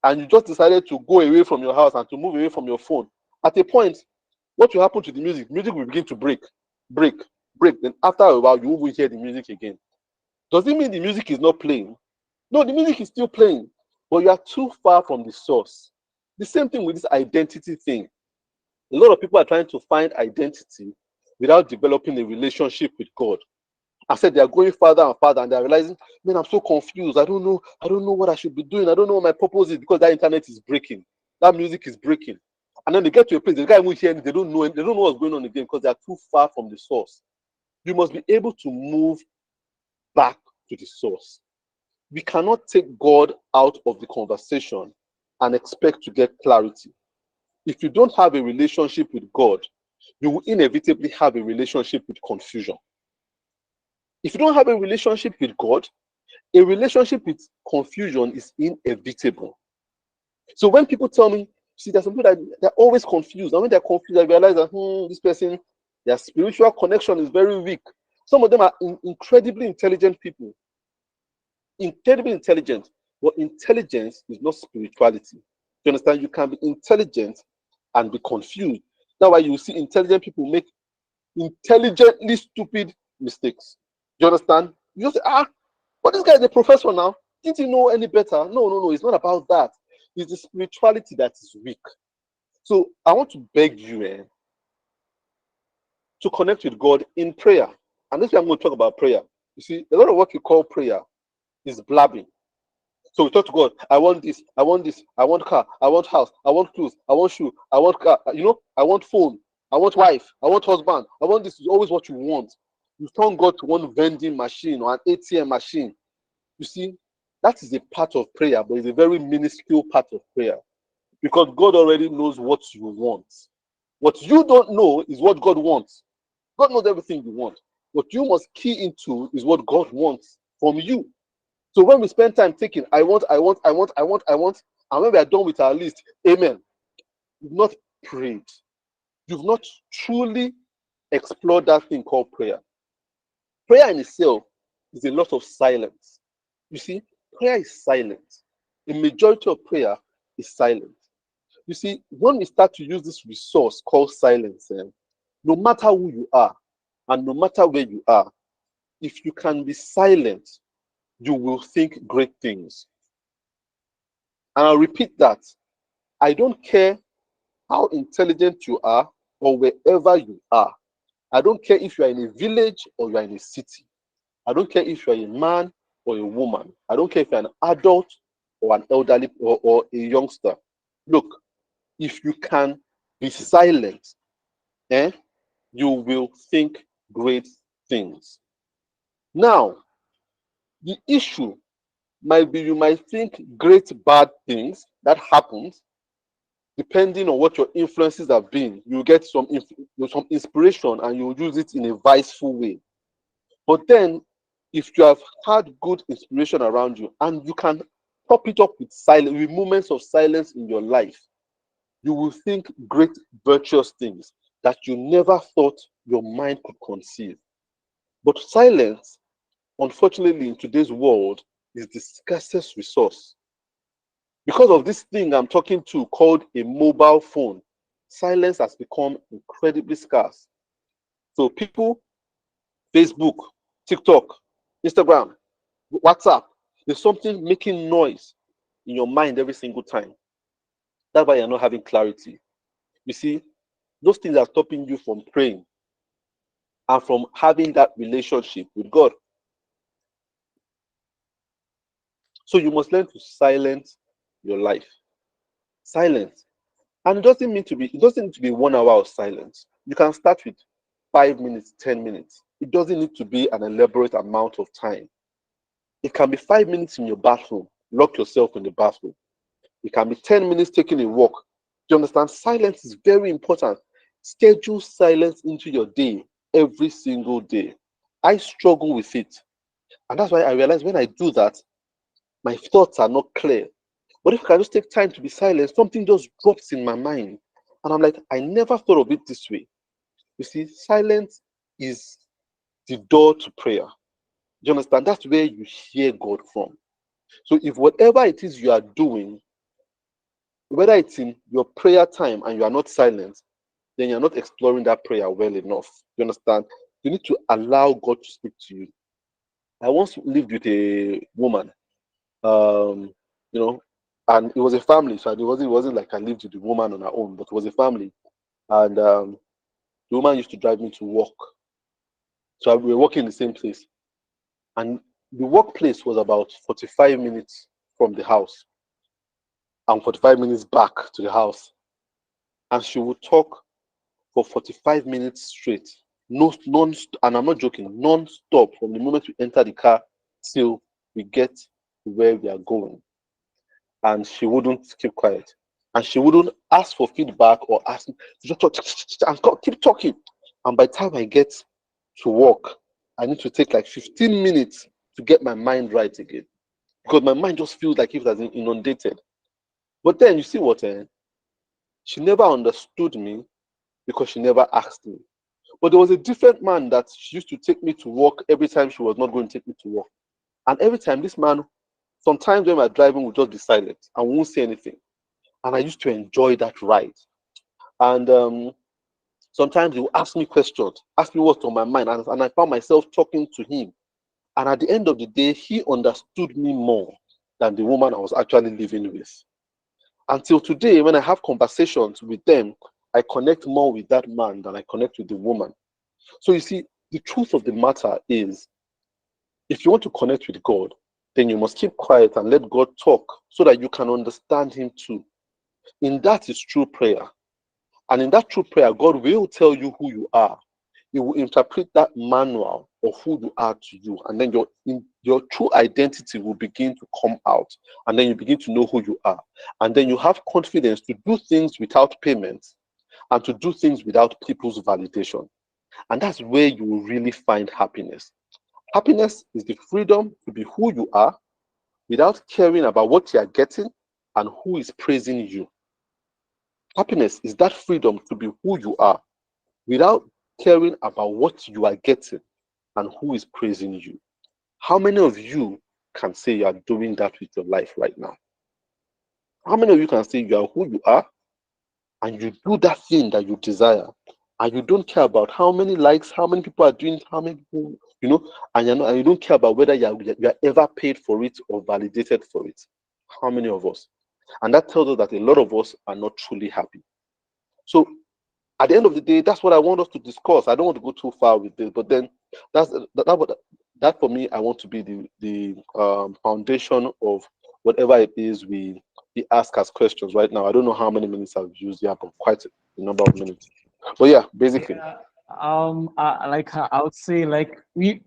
and you just decided to go away from your house and to move away from your phone, at a point, what will happen to the music? Music will begin to break, break, break. Then after a while, you won't hear the music again. Does it mean the music is not playing? No, the music is still playing, but you are too far from the source. The same thing with this identity thing. A lot of people are trying to find identity without developing a relationship with God. I said they are going farther and farther, and they're realizing, man, I'm so confused. I don't know what I should be doing. I don't know what my purpose is, because that internet is breaking. That music is breaking. And then they get to a place, the guy won't hear anything. They don't know what's going on again, because they are too far from the source. You must be able to move back to the source. We cannot take God out of the conversation and expect to get clarity. If you don't have a relationship with God, you will inevitably have a relationship with confusion. If you don't have a relationship with God, a relationship with confusion is inevitable. So when people tell me, see, there's some people that they're always confused. And when they're confused, I realize that this person, their spiritual connection is very weak. Some of them are incredibly intelligent people. Incredibly intelligent. But intelligence is not spirituality. You understand? You can be intelligent and be confused. That's why you see intelligent people make intelligently stupid mistakes. You understand? You just say, but this guy is a professor now. Didn't he know any better? No. It's not about that. It's the spirituality that is weak. So I want to beg you to connect with God in prayer. And this way I'm going to talk about prayer. You see, a lot of what you call prayer is blabbing. So we talk to God, I want this, I want car, I want house, I want clothes, I want shoe, I want car, I want phone, I want wife, I want husband, I want this. Is always what you want. You turn God to one vending machine or an ATM machine. You see, that is a part of prayer, but it's a very minuscule part of prayer, because God already knows what you want. What you don't know is what God wants. God knows everything you want. What you must key into is what God wants from you. So when we spend time thinking, I want, and when we are done with our list, amen, you've not prayed. You've not truly explored that thing called prayer. Prayer in itself is a lot of silence. You see, prayer is silent. The majority of prayer is silent. You see, when we start to use this resource called silence, no matter who you are and no matter where you are, if you can be silent, you will think great things. And I'll repeat that. I don't care how intelligent you are or wherever you are. I don't care if you are in a village or you are in a city. I don't care if you are a man or a woman. I don't care if you're an adult or an elderly or a youngster. Look, if you can be silent, you will think great things. Now, the issue might be you might think great bad things that happens depending on what your influences have been. You get some inspiration and you use it in a viceful way. But then, if you have had good inspiration around you and you can top it up with silence, with moments of silence in your life, you will think great virtuous things that you never thought your mind could conceive. But silence, unfortunately, in today's world, is the scarcest resource. Because of this thing I'm talking to called a mobile phone, silence has become incredibly scarce. So people, Facebook, TikTok, Instagram, WhatsApp, there's something making noise in your mind every single time. That's why you're not having clarity. You see, those things are stopping you from praying and from having that relationship with God. So you must learn to silence your life. Silence. And it doesn't need to be 1 hour of silence. You can start with 5 minutes, 10 minutes. It doesn't need to be an elaborate amount of time. It can be 5 minutes in your bathroom. Lock yourself in the bathroom. It can be 10 minutes taking a walk. Do you understand? Silence is very important. Schedule silence into your day every single day. I struggle with it. And that's why I realize when I do that, my thoughts are not clear. But if I can just take time to be silent, something just drops in my mind. And I'm like, I never thought of it this way. You see, silence is the door to prayer. Do you understand? That's where you hear God from. So if whatever it is you are doing, whether it's in your prayer time and you are not silent, then you're not exploring that prayer well enough. You understand? You need to allow God to speak to you. I once lived with a woman. Um, you know, And it was a family, so it wasn't like I lived with the woman on her own, but it was a family. And the woman used to drive me to work. So we were working in the same place. And the workplace was about 45 minutes from the house and 45 minutes back to the house. And she would talk for 45 minutes straight. No, non, and I'm not joking, non-stop from the moment we enter the car till we get to where we are going. And she wouldn't keep quiet. And she wouldn't ask for feedback or ask me to just talk and keep talking. And by the time I get to work, I need to take like 15 minutes to get my mind right again. Because my mind just feels like if it has been inundated. But then you see what? She never understood me because she never asked me. But there was a different man that she used to take me to work every time she was not going to take me to work. And every time this man, sometimes when we're driving, would just be silent and won't say anything. And I used to enjoy that ride. And sometimes he would ask me questions, ask me what's on my mind, and I found myself talking to him. And at the end of the day, he understood me more than the woman I was actually living with. Until today, when I have conversations with them, I connect more with that man than I connect with the woman. So you see, the truth of the matter is, if you want to connect with God, then you must keep quiet and let God talk so that you can understand him too. In that is true prayer. And in that true prayer, God will tell you who you are. He will interpret that manual of who you are to you. And then your true identity will begin to come out. And then you begin to know who you are. And then you have confidence to do things without payment and to do things without people's validation. And that's where you will really find happiness. Happiness is the freedom to be who you are without caring about what you are getting and who is praising you. Happiness is that freedom to be who you are without caring about what you are getting and who is praising you. How many of you can say you are doing that with your life right now? How many of you can say you are who you are and you do that thing that you desire and you don't care about how many likes, how many people are doing it, how many people, and you don't care about whether you are ever paid for it or validated for it? How many of us? And that tells us that a lot of us are not truly happy. So at the end of the day, that's what I want us to discuss. I don't want to go too far with this, but then that for me, I want to be the foundation of whatever it is we ask as questions right now. I don't know how many minutes I've used here, but quite a number of minutes. But yeah, basically. Yeah, I would say, like,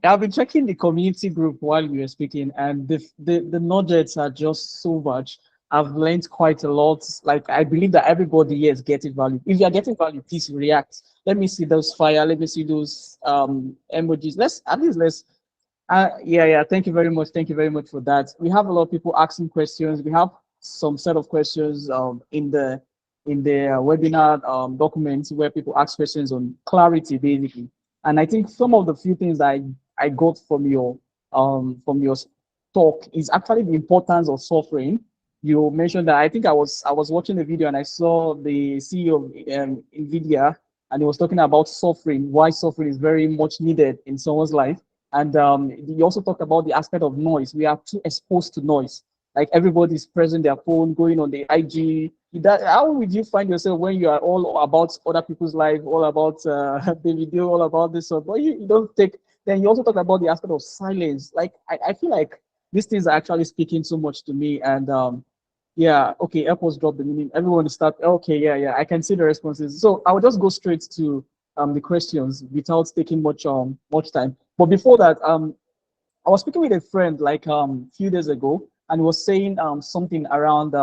I've been checking the community group while you were speaking, and the nuggets are just so much. I've learned quite a lot. Like, I believe that everybody here is getting value. If you are getting value, please react. Let me see those fire. Let me see those emojis. Let's yeah. Thank you very much. Thank you very much for that. We have a lot of people asking questions. We have some set of questions in the webinar documents where people ask questions on clarity, basically. And I think some of the few things I got from your talk is actually the importance of suffering. You mentioned that. I think I was watching the video and I saw the CEO of NVIDIA, and he was talking about suffering, why suffering is very much needed in someone's life. And he also talked about the aspect of noise. We are too exposed to noise. Like, everybody's pressing their phone, going on the IG. How would you find yourself when you are all about other people's life, all about the video, all about this stuff? But you don't take. Then you also talk about the aspect of silence. Like, I feel like these things are actually speaking so much to me. And yeah, okay, airports drop the meaning. Everyone start. Okay, yeah, I can see the responses. So I will just go straight to the questions without taking much time. But before that, I was speaking with a friend like few days ago, and he was saying something around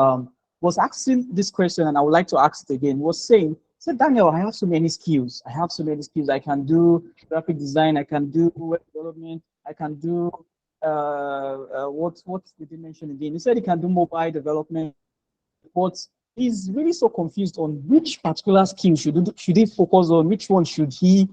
was asking this question, and I would like to ask it again. He was saying, said, Daniel, I have so many skills. I have so many skills. I can do graphic design. I can do web development. I can do what did he mention again? He said he can do mobile development, but he's really so confused on which particular skill should he focus on, which one should he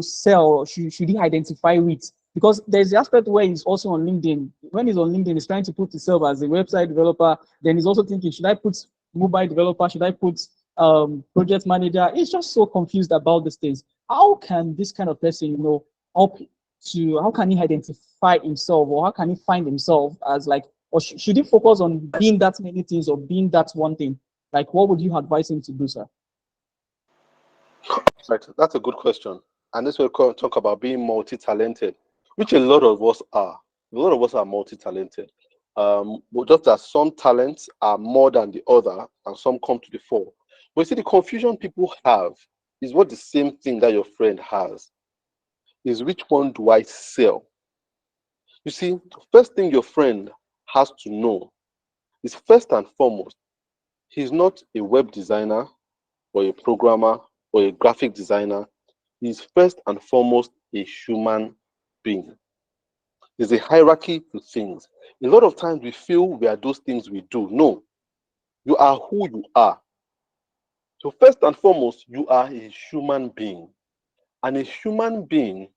sell, should he identify with, because there's the aspect where he's also on LinkedIn. When he's on LinkedIn, he's trying to put himself as a website developer. Then he's also thinking, should I put mobile developer, should I put project manager? He's just so confused about these things. How can this kind of person, how can he identify himself, or how can he find himself as, like, Or should he focus on being that many things or being that one thing? Like, what would you advise him to do, sir? Right, that's a good question. And this will talk about being multi-talented, which a lot of us are. A lot of us are multi-talented. But just that some talents are more than the other, and some come to the fore. But you see, the confusion people have is what the same thing that your friend has is which one do I sell? You see, first thing your friend has to know is first and foremost, he's not a web designer or a programmer or a graphic designer. He's first and foremost a human being. There's a hierarchy to things. A lot of times we feel we are those things we do. No, you are who you are. So first and foremost, you are a human being. And a human being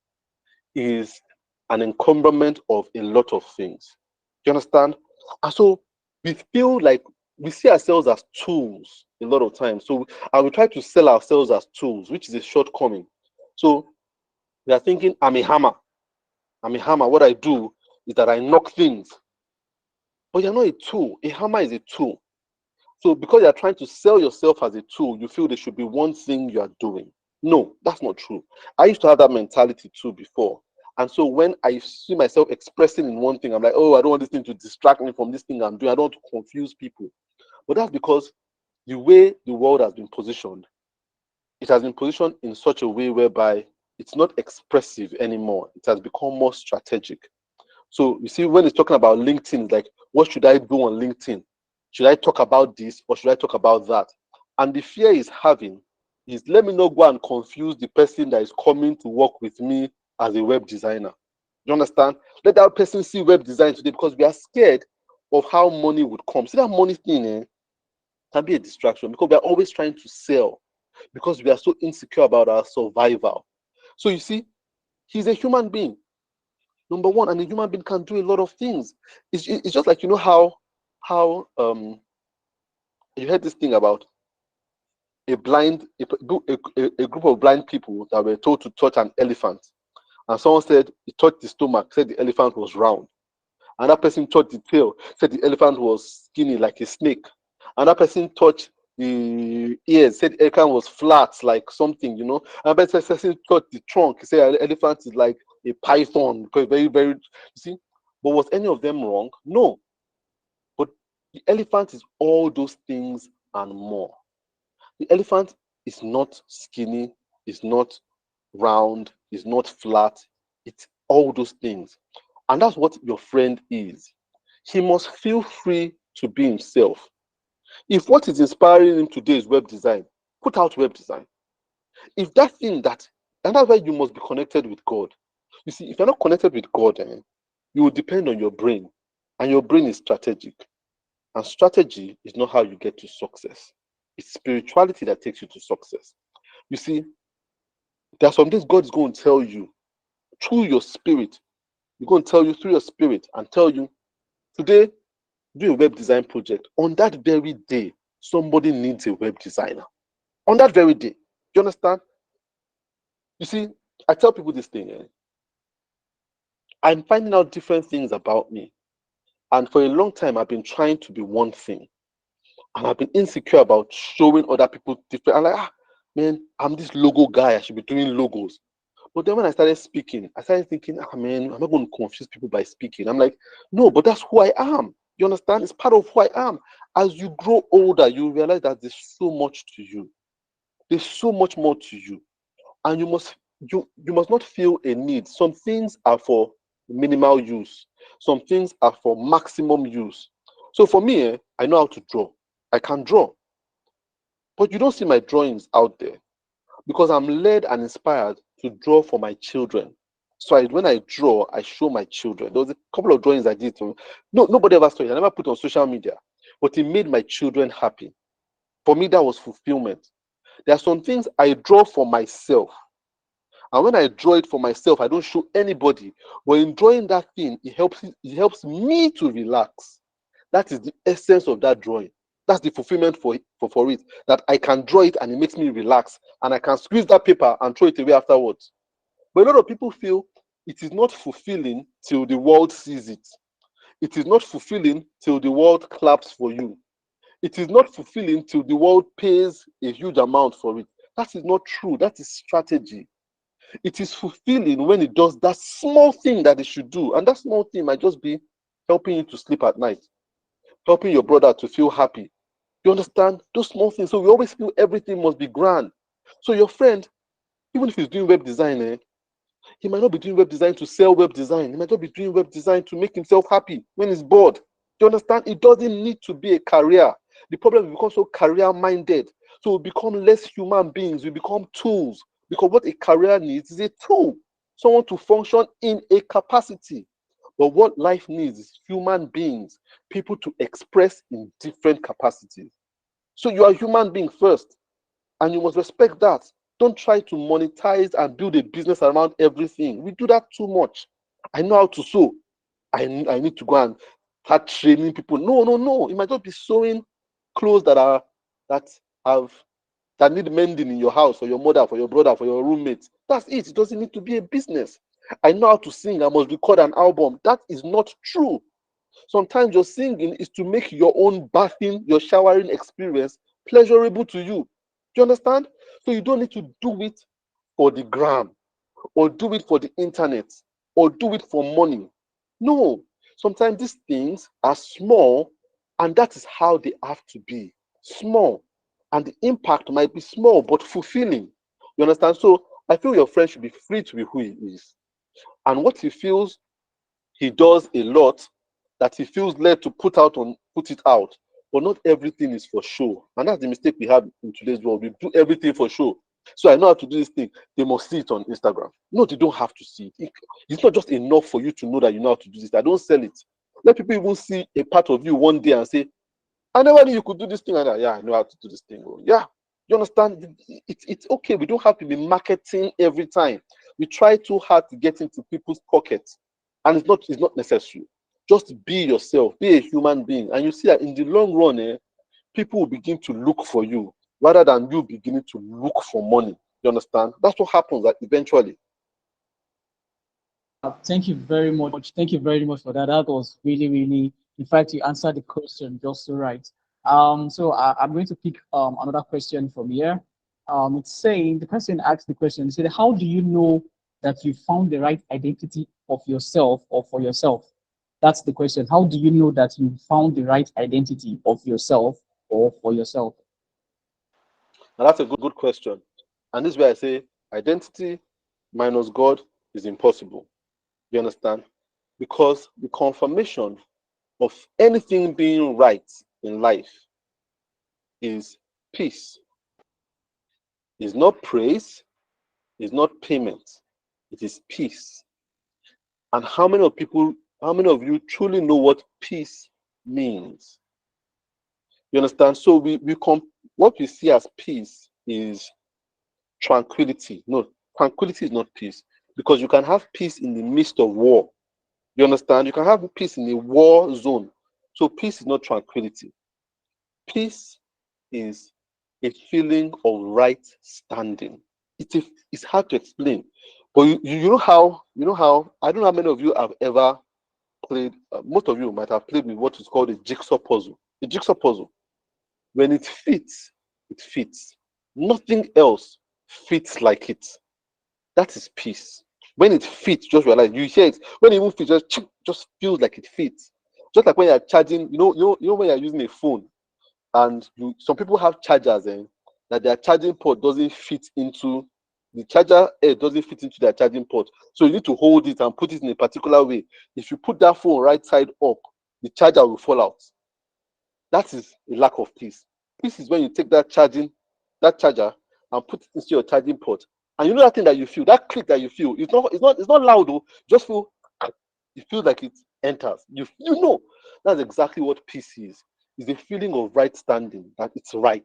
is an encumberment of a lot of things. Do you understand? And so we feel like we see ourselves as tools a lot of times. So and we try to sell ourselves as tools, which is a shortcoming. So we are thinking, I'm a hammer. I'm a hammer. What I do is that I knock things. But you're not a tool. A hammer is a tool. So because you're trying to sell yourself as a tool, you feel there should be one thing you are doing. No, that's not true. I used to have that mentality too before. And so when I see myself expressing in one thing, I'm like, oh, I don't want this thing to distract me from this thing I'm doing. I don't want to confuse people. But that's because the way the world has been positioned, it has been positioned in such a way whereby it's not expressive anymore. It has become more strategic. So you see, when it's talking about LinkedIn, it's like, what should I do on LinkedIn? Should I talk about this or should I talk about that? And the fear is having is let me not go and confuse the person that is coming to work with me as a web designer. You understand? Let that person see web design today because we are scared of how money would come. See that money thing can be a distraction because we are always trying to sell because we are so insecure about our survival. So you see, he's a human being. Number one, and a human being can do a lot of things. It's just like, you know how you heard this thing about a group of blind people that were told to touch an elephant, and someone said he touched the stomach, said the elephant was round. Another person touched the tail, said the elephant was skinny like a snake. Another person touched the ears, said the elephant was flat like something, you know. Another person touched the trunk, he said the elephant is like a python because very, very, you see. But was any of them wrong? No. But the elephant is all those things and more. The elephant is not skinny, is not round, is not flat. It's all those things. And that's what your friend is. He must feel free to be himself. If what is inspiring him today is web design, put out web design. If that thing and that's why you must be connected with God. You see, if you're not connected with God, you will depend on your brain. And your brain is strategic. And strategy is not how you get to success. It's spirituality that takes you to success. You see, there are some things God is going to tell you through your spirit. He's going to tell you through your spirit and tell you, today, do a web design project. On that very day, somebody needs a web designer. On that very day. Do you understand? You see, I tell people this thing. I'm finding out different things about me. And for a long time, I've been trying to be one thing. And I've been insecure about showing other people different. I'm like, man, I'm this logo guy. I should be doing logos. But then when I started speaking, I started thinking, man, I'm not going to confuse people by speaking. I'm like, no, but that's who I am. You understand? It's part of who I am. As you grow older, you realize that there's so much to you. There's so much more to you. And you must not feel a need. Some things are for minimal use. Some things are for maximum use. So for me, I know how to draw. I can draw. But you don't see my drawings out there because I'm led and inspired to draw for my children. So when I draw, I show my children. There was a couple of drawings I did. Nobody ever saw it. I never put on social media. But it made my children happy. For me, that was fulfillment. There are some things I draw for myself. And when I draw it for myself, I don't show anybody. But in drawing that thing, it helps me to relax. That is the essence of that drawing. That's the fulfillment for it. That I can draw it and it makes me relax. And I can squeeze that paper and throw it away afterwards. But a lot of people feel it is not fulfilling till the world sees it. It is not fulfilling till the world claps for you. It is not fulfilling till the world pays a huge amount for it. That is not true. That is strategy. It is fulfilling when it does that small thing that it should do. And that small thing might just be helping you to sleep at night, helping your brother to feel happy. You understand? Those small things. So we always feel everything must be grand. So your friend, even if he's doing web design, he might not be doing web design to sell web design. He might not be doing web design to make himself happy when he's bored. Do you understand? It doesn't need to be a career. The problem is we become so career-minded. So we become less human beings. We become tools. Because what a career needs is a tool. Someone to function in a capacity. But what life needs is human beings. People to express in different capacities. So you are a human being first. And you must respect that. Don't try to monetize and build a business around everything. We do that too much. I know how to sew. I need to go and start training people. No, no, no. It might just be sewing clothes that need mending in your house, for your mother, for your brother, for your roommates. That's it. It doesn't need to be a business. I know how to sing. I must record an album. That is not true. Sometimes your singing is to make your own bathing, your showering experience pleasurable to you. Do you understand? So you don't need to do it for the gram, or do it for the internet, or do it for money. No. Sometimes these things are small, and that is how they have to be. Small. And the impact might be small, but fulfilling. You understand? So I feel your friend should be free to be who he is. And what he feels he does a lot, that he feels led to put it out. But not everything is for show. And that's the mistake we have in today's world. We do everything for show. So I know how to do this thing. They must see it on Instagram. No, they don't have to see it. It's not just enough for you to know that you know how to do this. I don't sell it. Let people even see a part of you one day and say, I never knew you could do this thing. And yeah, I know how to do this thing. Oh, yeah. You understand? It's okay. We don't have to be marketing every time. We try too hard to get into people's pockets. And it's not necessary. Just be yourself, be a human being. And you see that in the long run, people will begin to look for you rather than you beginning to look for money. You understand? That's what happens eventually. Thank you very much. Thank you very much for that. That was really, really, in fact, you answered the question just so right. I'm going to pick another question from here. It's saying, the person asked the question, he said, how do you know that you found the right identity of yourself or for yourself? That's the question. How do you know that you found the right identity of yourself or for yourself? Now that's a good question. And this is where I say identity minus God is impossible. You understand? Because the confirmation of anything being right in life is peace. It's not praise, it's not payment, it is peace. And how many of you truly know what peace means? You understand? So what we see as peace is tranquility. No, tranquility is not peace. Because you can have peace in the midst of war. You understand? You can have peace in a war zone. So peace is not tranquility. Peace is a feeling of right standing. It's hard to explain, but you know how I don't know how many of you have ever played. Most of you might have played with what is called a jigsaw puzzle. A jigsaw puzzle, when it fits, it fits. Nothing else fits like it. That is peace. When it fits, just realize you hear it. When it even fits, just feels like it fits. Just like when you're charging, when you're using a phone, and some people have chargers that their charging port doesn't fit into the charger air doesn't fit into their charging port. So you need to hold it and put it in a particular way. If you put that phone right side up, the charger will fall out. That is a lack of peace. Peace is when you take that charger and put it into your charging port. And you know that thing that you feel, that click that you feel, it's not loud though. Just feel it feels like it enters. You know that's exactly what peace is. It's a feeling of right standing, that it's right.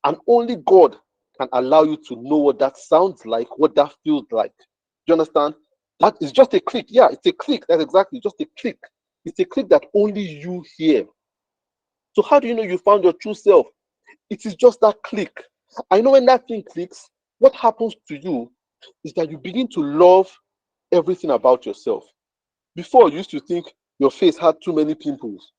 And only God can allow you to know what that sounds like, what that feels like. Do you understand? That is just a click. Yeah, it's a click. That's exactly just a click. It's a click that only you hear. So how do you know you found your true self? It is just that click. I know when that thing clicks, what happens to you is that you begin to love everything about yourself. Before, you used to think your face had too many pimples.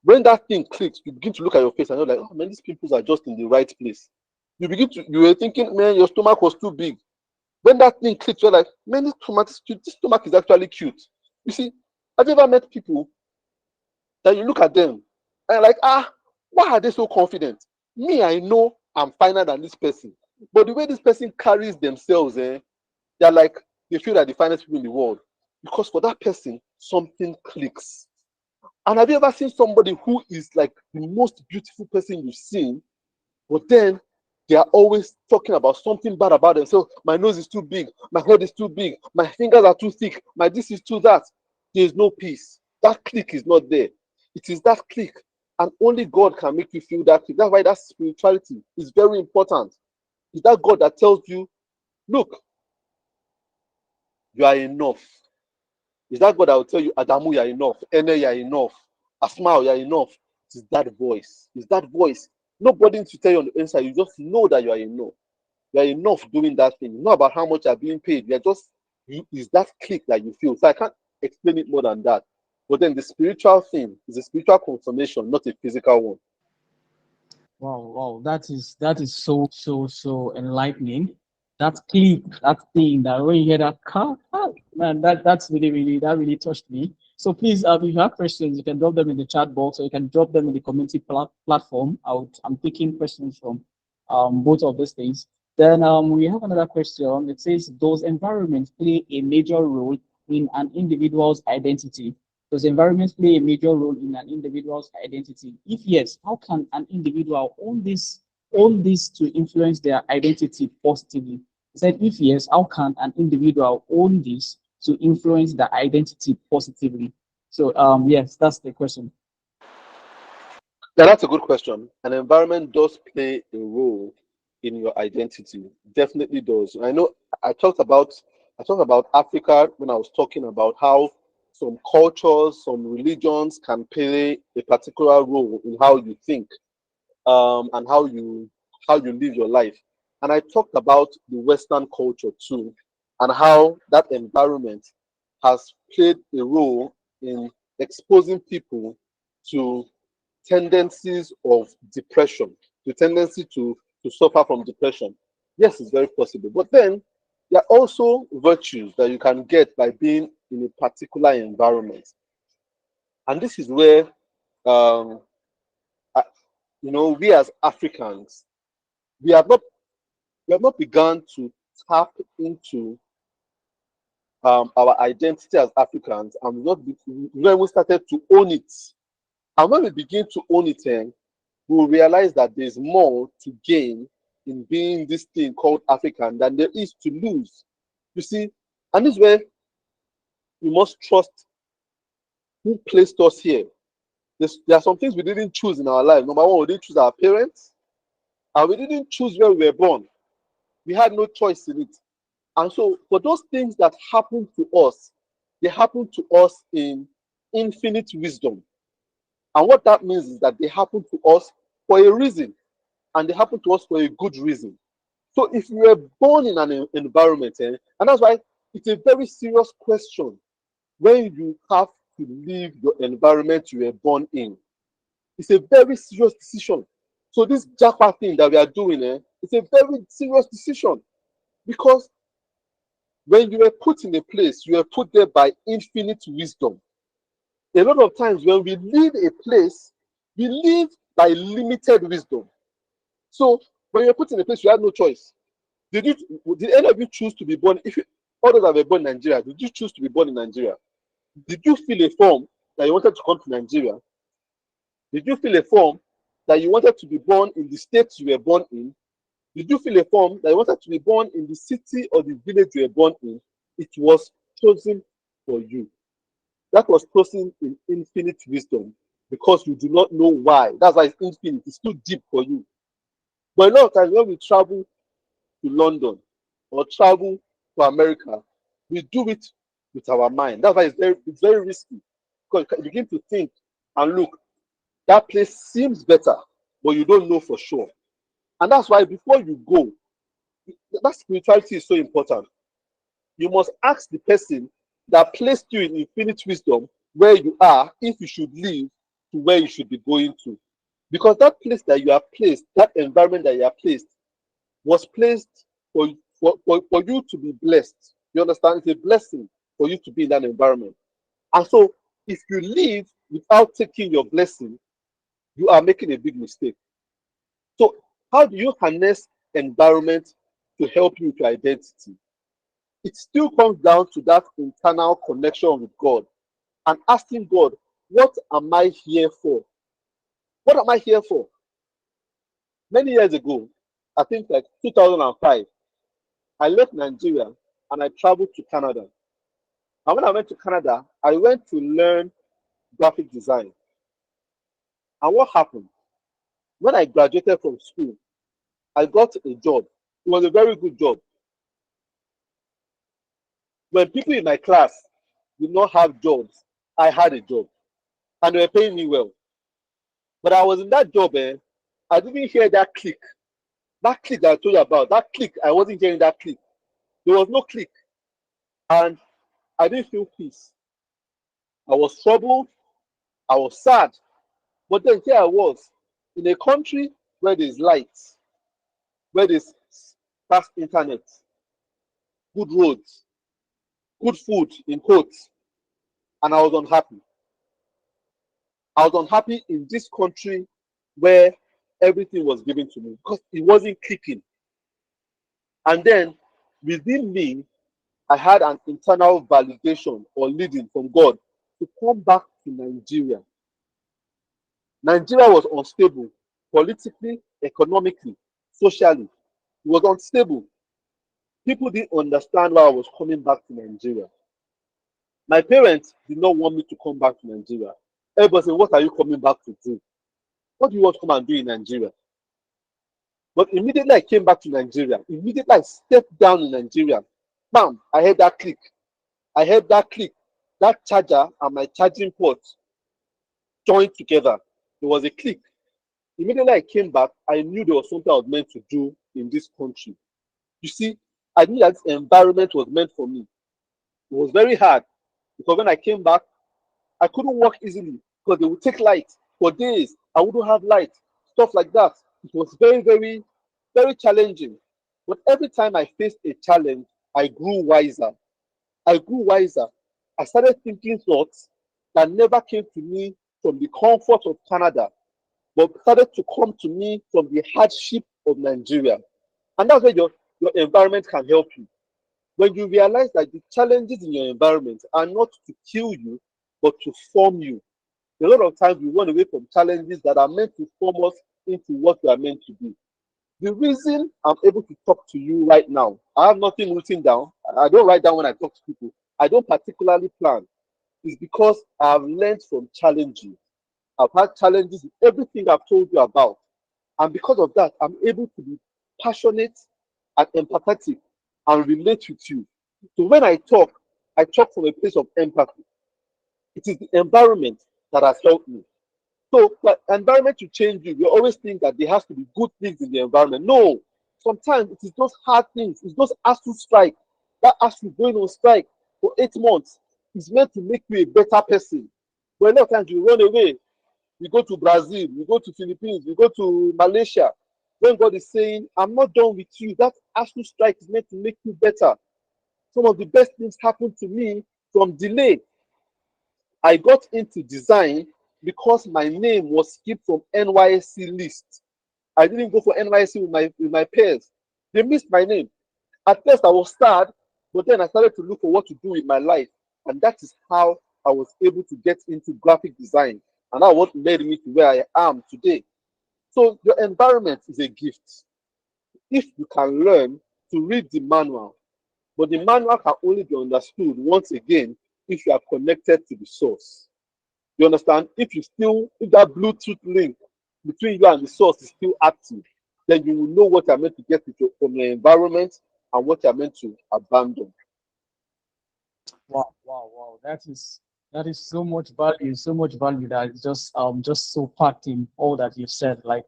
When that thing clicks, you begin to look at your face and you're like, oh man, these pimples are just in the right place. You were thinking, man, your stomach was too big. When that thing clicks, you're like, man, this stomach is actually cute. You see, have you ever met people that you look at them and you're like, why are they so confident? Me, I know I'm finer than this person. But the way this person carries themselves, they're like, they feel like the finest people in the world. Because for that person, something clicks. And have you ever seen somebody who is like the most beautiful person you've seen, but then they are always talking about something bad about themselves? My nose is too big, my head is too big, my fingers are too thick, my this is too that. There is no peace. That click is not there. It is that click. And only God can make you feel that click. That's why that spirituality is very important. It's that God that tells you, look, you are enough. Is that God that will tell you, Adamu, you are enough. Ene, you are enough. Asma, you are enough. It is that voice. It's that voice. Nobody needs to tell you on the inside. You just know that you are enough. You are enough doing that thing. Not about how much you are being paid. You are just, is that click that you feel. So I can't explain it more than that. But then the spiritual thing is a spiritual confirmation, not a physical one. Wow, wow, that is so enlightening. That click, that thing, that when you hear that car, man, that's that really touched me. So please, if you have questions, you can drop them in the chat box, or you can drop them in the community platform. I'm taking questions from both of these things. Then we have another question. It says, does environment play a major role in an individual's identity? Does environment play a major role in an individual's identity? If yes, how can an individual own this to influence their identity positively? He said, if yes, how can an individual own this to influence their identity positively? So yes, that's the question. Yeah, that's a good question. An environment does play a role in your identity. Definitely does. I know I talked about I talked about Africa when I was talking about how some cultures, some religions can play a particular role in how you think, and how you live your life. And I talked about the Western culture too, and how that environment has played a role in exposing people to tendencies of depression, the tendency to suffer from depression. Yes, it's very possible. But then there are also virtues that you can get by being in a particular environment. And this is where, um, uh, we as Africans, we have not we have not begun to tap into our identity as Africans, and when we started to own it. And when we begin to own it, we will realize that there's more to gain in being this thing called African than there is to lose. You see, and this is where we must trust who placed us here. There are some things we didn't choose in our life. Number one, we didn't choose our parents, and we didn't choose where we were born. We had no choice in it. And so, for those things that happen to us, they happen to us in infinite wisdom. And what that means is that they happen to us for a reason, and they happen to us for a good reason. So if you were born in an environment, and that's why it's a very serious question when you have to leave your environment you were born in. It's a very serious decision. So this Japa thing that we are doing, it's a very serious decision, because when you were put in a place, you were put there by infinite wisdom. A lot of times when we leave a place, we leave by limited wisdom. So when you're put in a place, you had no choice. Did any of you choose to be born? If you, all those that were born in Nigeria, did you choose to be born in Nigeria? Did you fill a form that you wanted to come to Nigeria? Did you fill a form that you wanted to be born in the state you were born in? Did you fill a form that you wanted to be born in the city or the village you were born in? It was chosen for you. That was chosen in infinite wisdom, because you do not know why. That's why it's infinite. It's too deep for you. But a lot of times when we travel to London or travel to America, we do it with our mind. That's why it's very risky, because you begin to think and look, that place seems better, but you don't know for sure. And that's why before you go, that spirituality is so important. You must ask the person that placed you in infinite wisdom where you are if you should leave to where you should be going to. Because that place that you are placed, that environment that you are placed, was placed for you to be blessed. You understand? It's a blessing for you to be in that environment. And so if you leave without taking your blessing, you are making a big mistake. So how do you harness environment to help you with your identity? It still comes down to that internal connection with God and asking God, what am I here for? What am I here for? Many years ago, I think like 2005, I left Nigeria and I traveled to Canada. And when I went to Canada, I went to learn graphic design. And what happened? When I graduated from school, I got a job. It was a very good job. When people in my class did not have jobs, I had a job. And they were paying me well. But I was in that job, I didn't hear that click. That click that I told you about, that click, I wasn't hearing that click. There was no click. And I didn't feel peace. I was troubled. I was sad. But then here I was in a country where there's lights, where there's fast internet, good roads, good food in quotes, and I was unhappy. I was unhappy in this country where everything was given to me because it wasn't clicking. And then within me, I had an internal validation or leading from God to come back to Nigeria. Nigeria was unstable politically, economically, socially. It was unstable. People didn't understand why I was coming back to Nigeria. My parents did not want me to come back to Nigeria. Everybody said, what are you coming back to do? What do you want to come and do in Nigeria? But immediately I came back to Nigeria, immediately I stepped down in Nigeria, bam, I heard that click. I heard that click. That charger and my charging port joined together. There was a click. Immediately I came back, I knew there was something I was meant to do in this country. You see, I knew that this environment was meant for me. It was very hard because when I came back, I couldn't work easily because they would take light for days. I wouldn't have light, stuff like that. It was very, very, very challenging. But every time I faced a challenge, I grew wiser. I grew wiser. I started thinking thoughts that never came to me from the comfort of Canada, but started to come to me from the hardship of Nigeria. And that's where your environment can help you. When you realize that the challenges in your environment are not to kill you, but to form you. A lot of times we run away from challenges that are meant to form us into what we are meant to be. The reason I'm able to talk to you right now, I have nothing written down. I don't write down when I talk to people. I don't particularly plan. It's because I've learned from challenges. I've had challenges with everything I've told you about. And because of that, I'm able to be passionate and empathetic and relate with you. So when I talk from a place of empathy. It is the environment that has helped me. So, for environment to change you, you always think that there has to be good things in the environment. No, sometimes it is just hard things. It's just ASU strike. That ASU going on strike for 8 months is meant to make you a better person. But a lot of times you run away. You go to Brazil, you go to Philippines, you go to Malaysia. When God is saying, I'm not done with you, that ASU strike is meant to make you better. Some of the best things happened to me from delay. I got into design because my name was skipped from NYSC list. I didn't go for NYSC with my peers. They missed my name. At first, I was sad, but then I started to look for what to do with my life. And that is how I was able to get into graphic design. And that's what led me to where I am today. So your environment is a gift. If you can learn to read the manual, but the manual can only be understood once again if you are connected to the source. You understand? If that Bluetooth link between you and the source is still active, then you will know what you're meant to get from your environment and what you're meant to abandon. Wow, wow, wow. That is so much value that is just so packed in all that you've said. Like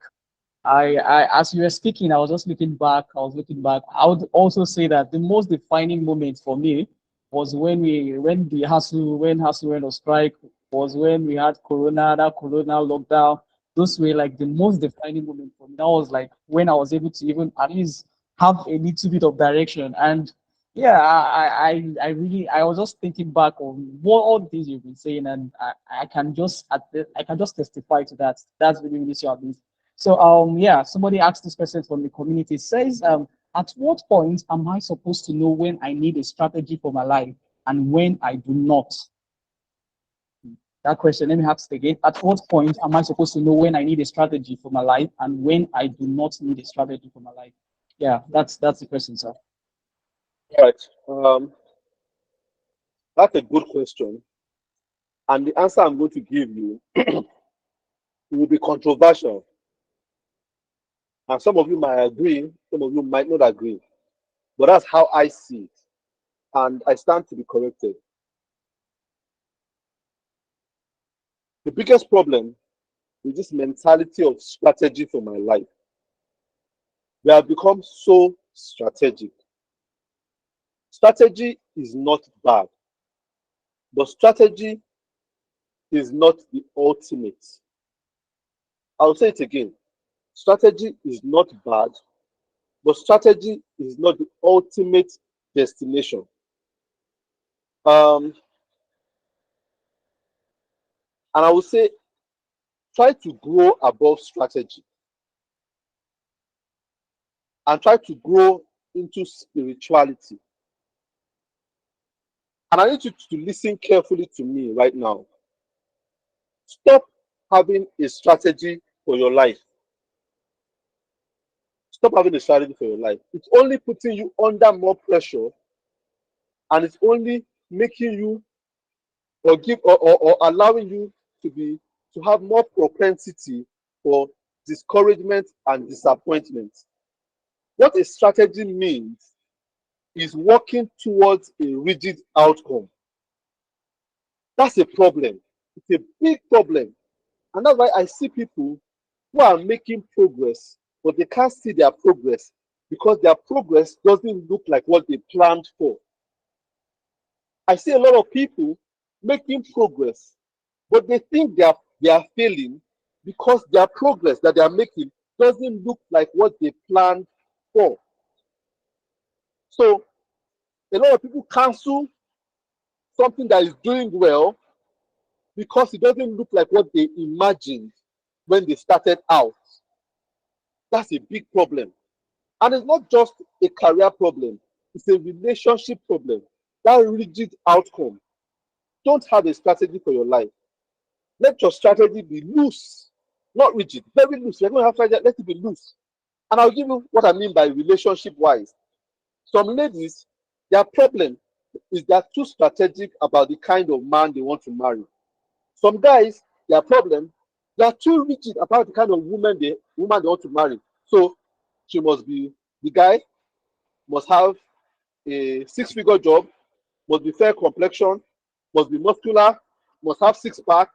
I as you were speaking, I was just looking back. I was looking back. I would also say that the most defining moment for me was when Hassel went on strike. was when we had Corona, that Corona lockdown. Those were like the most defining moment for me. That was like when I was able to even at least have a little bit of direction. And yeah, I really, I was just thinking back on what all the things you've been saying, and I can just, I can just testify to that. That's really, really so amazing. So, yeah, somebody asked this question from the community. It says, at what point am I supposed to know when I need a strategy for my life and when I do not? That question, let me ask it again. At what point am I supposed to know when I need a strategy for my life and when I do not need a strategy for my life? Yeah, that's the question, sir. All right. That's a good question. And the answer I'm going to give you will be controversial. And some of you might agree, some of you might not agree. But that's how I see it. And I stand to be corrected. The biggest problem is this mentality of strategy for my life. We have become so strategic. Strategy is not bad, but strategy is not the ultimate. I'll say it again. Strategy is not bad, but strategy is not the ultimate destination. Um, and I will say, try to grow above strategy and try to grow into spirituality. And I need you to listen carefully to me right now. Stop having a strategy for your life. Stop having a strategy for your life. It's only putting you under more pressure, and it's only making you or allowing you to have more propensity for discouragement and disappointment. What a strategy means is working towards a rigid outcome. That's a problem. It's a big problem. And that's why I see people who are making progress, but they can't see their progress because their progress doesn't look like what they planned for. I see a lot of people making progress, but they think they are failing because their progress that they are making doesn't look like what they planned for. So a lot of people cancel something that is doing well because it doesn't look like what they imagined when they started out. That's a big problem. And it's not just a career problem, it's a relationship problem. That rigid outcome. Don't have a strategy for your life. Let your strategy be loose, not rigid, very loose. You're going to have strategy, let it be loose. And I'll give you what I mean by relationship wise. Some ladies, their problem is they're too strategic about the kind of man they want to marry. Some guys, their problem, they are too rigid about the kind of woman they want to marry. So she must be, the guy must have a six-figure job, must be fair complexion, must be muscular, must have six pack,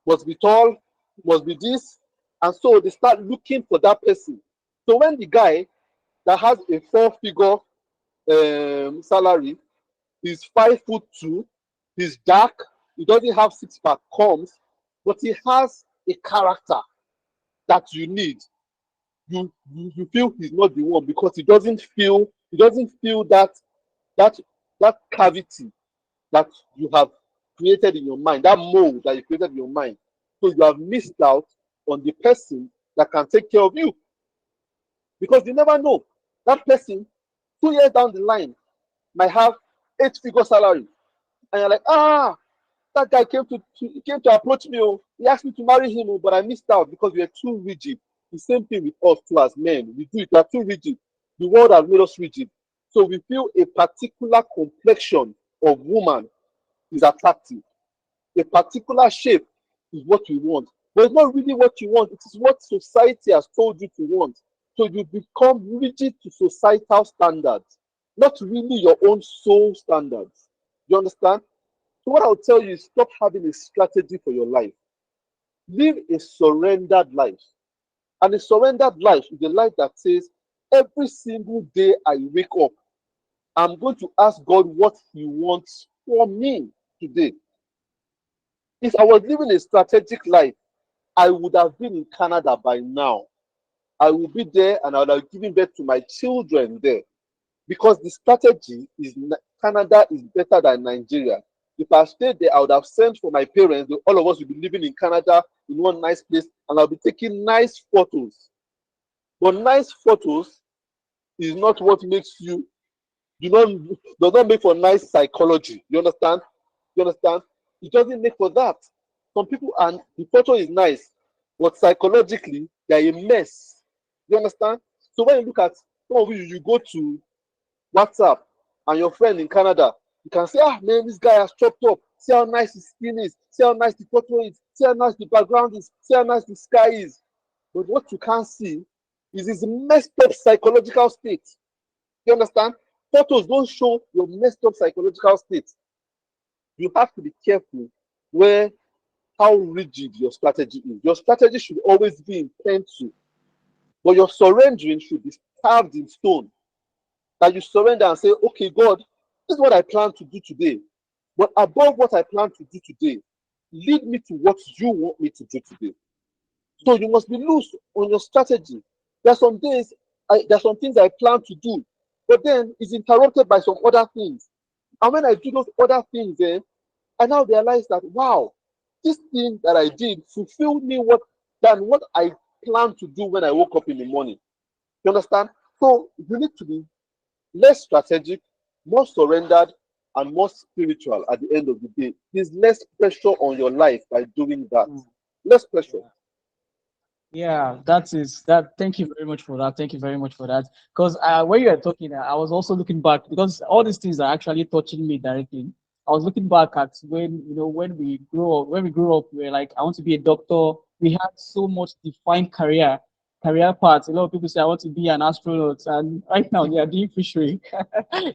must be tall, must be this. And so they start looking for that person. So when the guy that has a four-figure salary, he's 5'2", he's dark, he doesn't have six pack comes, but he has a character that you need. You feel he's not the one because he doesn't feel that that cavity that you have created in your mind, that mold that you created in your mind. So you have missed out on the person that can take care of you because you never know. That person 2 years down the line might have eight-figure salary, and you're like, that guy came to approach me. Oh, he asked me to marry him, oh, but I missed out because we are too rigid. The same thing with us too as men. We do it. We are too rigid. The world has made us rigid. So we feel a particular complexion of woman is attractive. A particular shape is what we want. But it's not really what you want. It is what society has told you to want. So you become rigid to societal standards, not really your own soul standards. You understand? So what I'll tell you is stop having a strategy for your life. Live a surrendered life. And a surrendered life is a life that says, every single day I wake up, I'm going to ask God what He wants for me today. If I was living a strategic life, I would have been in Canada by now. I will be there and I would have given birth to my children there, because the strategy is Canada is better than Nigeria. If I stayed there, I would have sent for my parents. All of us will be living in Canada in one nice place, and I'll be taking nice photos. But nice photos is not what makes you, you know, does not make for nice psychology. You understand? You understand? It doesn't make for that. Some people, and the photo is nice, but psychologically they're a mess. You understand? So when you look at some of you go to WhatsApp and your friend in Canada, you can say, ah man, this guy has chopped up. See how nice his skin is. See how nice the photo is. See how nice the background is. See how nice the sky is. But what you can't see is his messed up psychological state. You understand? Photos don't show your messed up psychological state. You have to be careful where how rigid your strategy is. Your strategy should always be in pencil, but your surrendering should be carved in stone. That you surrender and say, okay, God, this is what I plan to do today. But above what I plan to do today, lead me to what you want me to do today. So you must be loose on your strategy. There are some days, there are some things I plan to do, but then it's interrupted by some other things. And when I do those other things, I now realize that, wow, this thing that I did fulfilled me than what I planned to do when I woke up in the morning. You understand? So you need to be less strategic, more surrendered, and more spiritual at the end of the day. There's less pressure on your life by doing that. Mm. Less pressure. Yeah, that is that. Thank you very much for that. Thank you very much for that. Because when you were talking, I was also looking back because all these things are actually touching me directly. I was looking back at when when we grew up. When we grew up, we were like, I want to be a doctor. We had so much defined career paths. A lot of people say I want to be an astronaut, and right now they are doing fishery.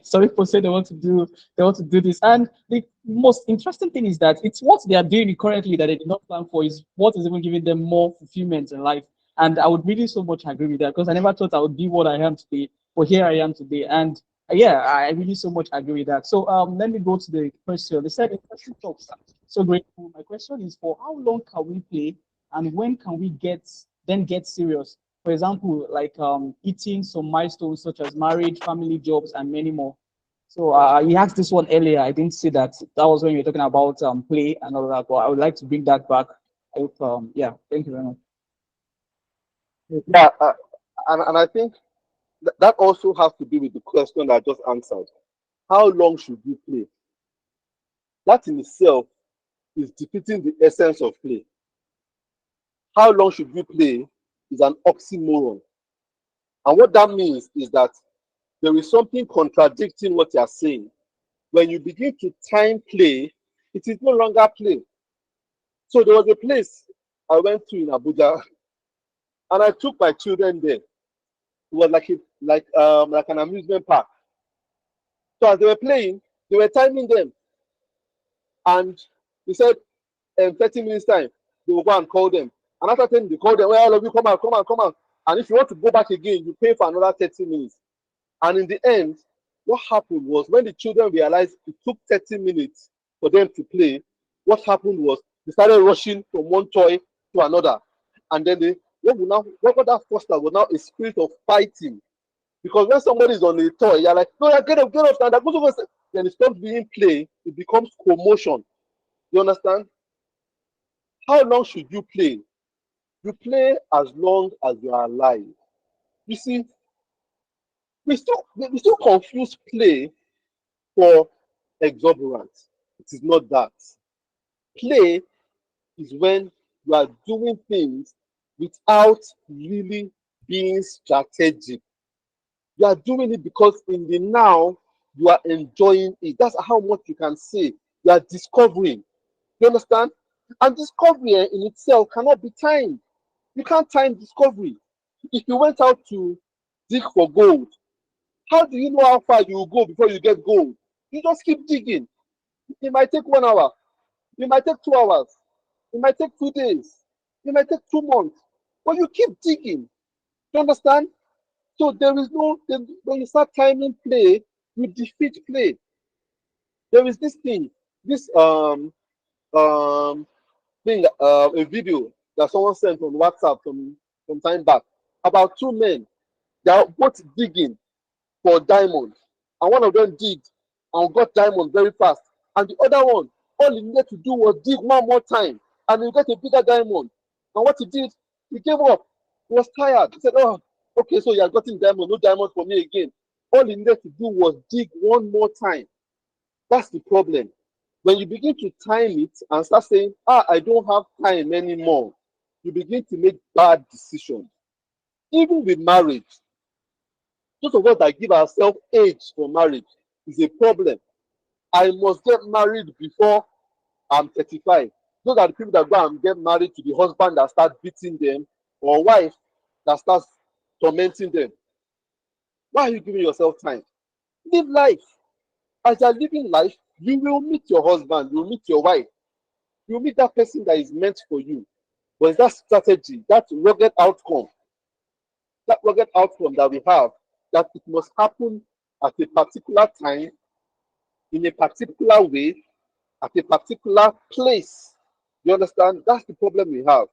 Some people say they want to do this, and the most interesting thing is that it's what they are doing currently that they did not plan for is what is even giving them more fulfillment in life. And I would really so much agree with that because I never thought I would be what I am today, but here I am today. And yeah, I really so much agree with that. So let me go to the question. They said interesting talks. So grateful. My question is for how long can we play and when can we get serious? For example, like eating some milestones such as marriage, family, jobs, and many more. So he asked this one earlier. I didn't see that. That was when you were talking about play and all that. But I would like to bring that back. I hope, yeah, thank you very much. Yeah, and I think that also has to do with the question that I just answered. How long should you play? That in itself is defeating the essence of play. How long should you play is an oxymoron. And what that means is that there is something contradicting what you are saying. When you begin to time play, it is no longer play. So there was a place I went to in Abuja, and I took my children there. It was like an amusement park. So as they were playing, they were timing them, and he said, 30 minutes time, they will go and call them. And after 10, they call them, well, all of you come out, come out, come out. And if you want to go back again, you pay for another 30 minutes. And in the end, what happened was when the children realized it took 30 minutes for them to play, what happened was they started rushing from one toy to another. And then what got that foster was now a spirit of fighting. Because when somebody is on a toy, you're like, no, yeah, get up, stand up. Then it stops being play, it becomes commotion. You understand? How long should you play? You play as long as you are alive. You see, we still confuse play for exuberance. It is not that. Play is when you are doing things without really being strategic. You are doing it because in the now you are enjoying it. That's how much you can say. You are discovering. You understand? And discovery in itself cannot be timed. You can't time discovery. If you went out to dig for gold, how do you know how far you will go before you get gold? You just keep digging. It might take 1 hour. It might take 2 hours. It might take 2 days. It might take 2 months. But you keep digging. You understand? So there is when you start timing play, you defeat play. There is this thing, this thing, a video that someone sent on WhatsApp some time back about two men. They are both digging for diamonds, and one of them digged and got diamond very fast, and the other one, all he needed to do was dig one more time, and he got a bigger diamond. And what he did, he gave up. He was tired. He said, "Oh, okay, so you have gotten diamond, no diamond for me again." All he needed to do was dig one more time. That's the problem. When you begin to time it and start saying, I don't have time anymore, you begin to make bad decisions. Even with marriage, those of us that give ourselves age for marriage is a problem. I must get married before I'm 35. Those are the people that go and get married to the husband that starts beating them, or wife that starts tormenting them. Why are you giving yourself time? Live life. As you're living life, you will meet your husband, you will meet your wife, you will meet that person that is meant for you. But it's that strategy, that rugged outcome that we have, that it must happen at a particular time, in a particular way, at a particular place. You understand? That's the problem we have.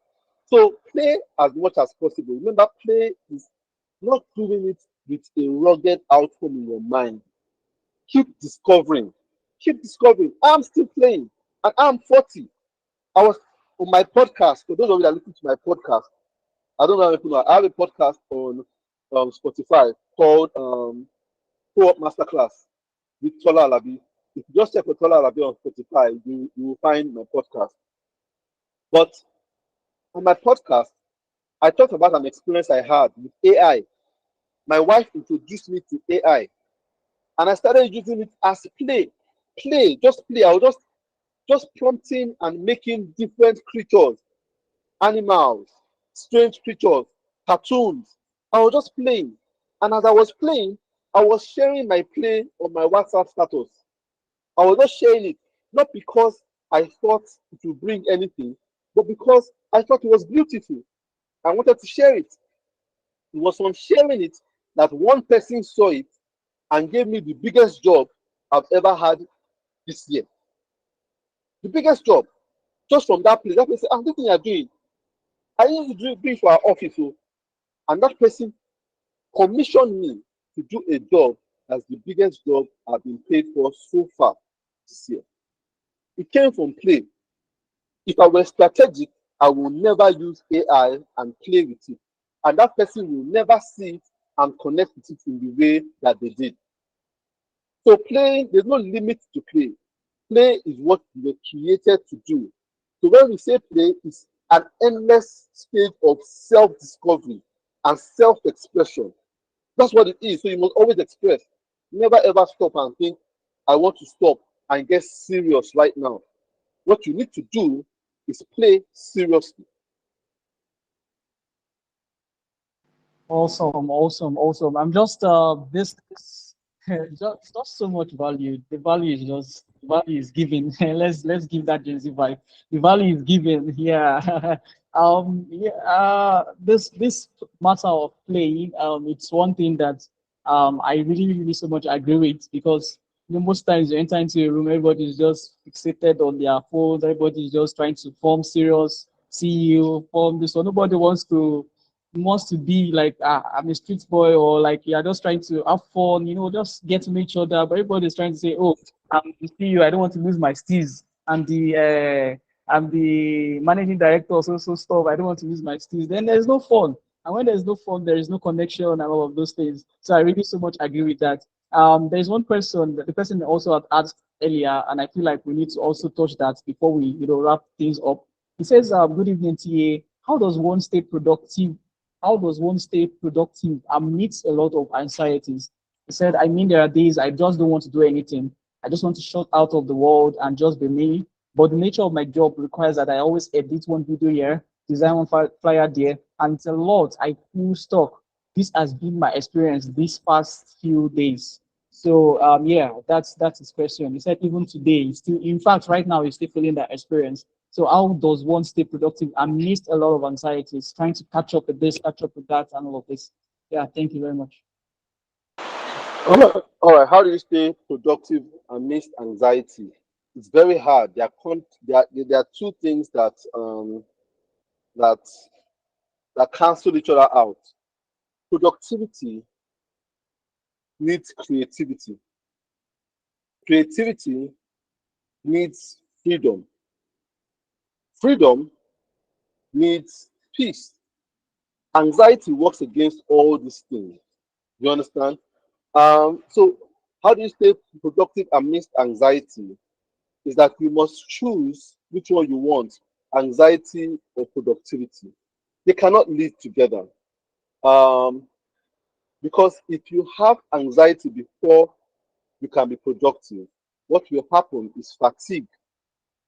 So play as much as possible. Remember, play is not doing it with a rugged outcome in your mind. Keep discovering. Keep discovering. I'm still playing, and I'm 40. I was on my podcast. For those of you that listen to my podcast, I don't know if you know, I have a podcast on Spotify called ProUp Masterclass with Tola Alabi. If you just check for Tola Alabi on Spotify, you will find my podcast. But on my podcast, I talked about an experience I had with AI. My wife introduced me to AI, and I started using it as play. Play, just play. I was just prompting and making different creatures, animals, strange creatures, cartoons. I was just playing. And as I was playing, I was sharing my play on my WhatsApp status. I was not sharing it, not because I thought it would bring anything, but because I thought it was beautiful. I wanted to share it. It was on sharing it that one person saw it and gave me the biggest job I've ever had this year. The biggest job. Just from that place. That person said, this thing you're doing. I used to do it for our office. So, and that person commissioned me to do a job that's the biggest job I've been paid for so far this year. It came from play. If I were strategic, I will never use AI and play with it. And that person will never see it and connect with it in the way that they did. So playing, there's no limit to play. Play is what you were created to do. So when we say play, it's an endless stage of self-discovery and self-expression. That's what it is. So you must always express. Never ever stop and think, I want to stop and get serious right now. What you need to do is play seriously. Awesome, awesome, awesome. I'm just this just so much value. The value is just the value is given. Let's give that Gen Z vibe. The value is given. Yeah. Yeah, this matter of playing, it's one thing that I really so much agree with, because most times you enter into a room, everybody is just fixated on their phones, everybody is just trying to form serious, see you form this, so nobody wants to be like, I'm a street boy, or like you're just trying to have fun, just get to know each other. But everybody's trying to say, oh, I'm the CEO, I don't want to lose my steez. I'm the managing director, so stuff. I don't want to lose my steez. Then there's no fun. And when there's no fun, there is no connection and all of those things. So I really so much agree with that. There's one person, the person also had asked earlier, and I feel like we need to also touch that before we, wrap things up. He says, good evening, TA. How does one stay productive amidst a lot of anxieties? He said, I mean, there are days I just don't want to do anything. I just want to shut out of the world and just be me. But the nature of my job requires that I always edit one video here, design one flyer there, and it's a lot. I feel stuck. This has been my experience these past few days. So yeah, that's his question. He said even today, he's still, in fact, right now he's still feeling that experience. So how does one stay productive amidst a lot of anxieties, trying to catch up with this, catch up with that, and all of this? Yeah, thank you very much. All right, how do you stay productive amidst anxiety? It's very hard. There are two things that that cancel each other out. Productivity needs creativity. Creativity needs freedom. Freedom needs peace. Anxiety works against all these things. You understand? So how do you stay productive amidst anxiety? Is that you must choose which one you want, anxiety or productivity. They cannot live together. Um, because if you have anxiety before you can be productive, what will happen is fatigue.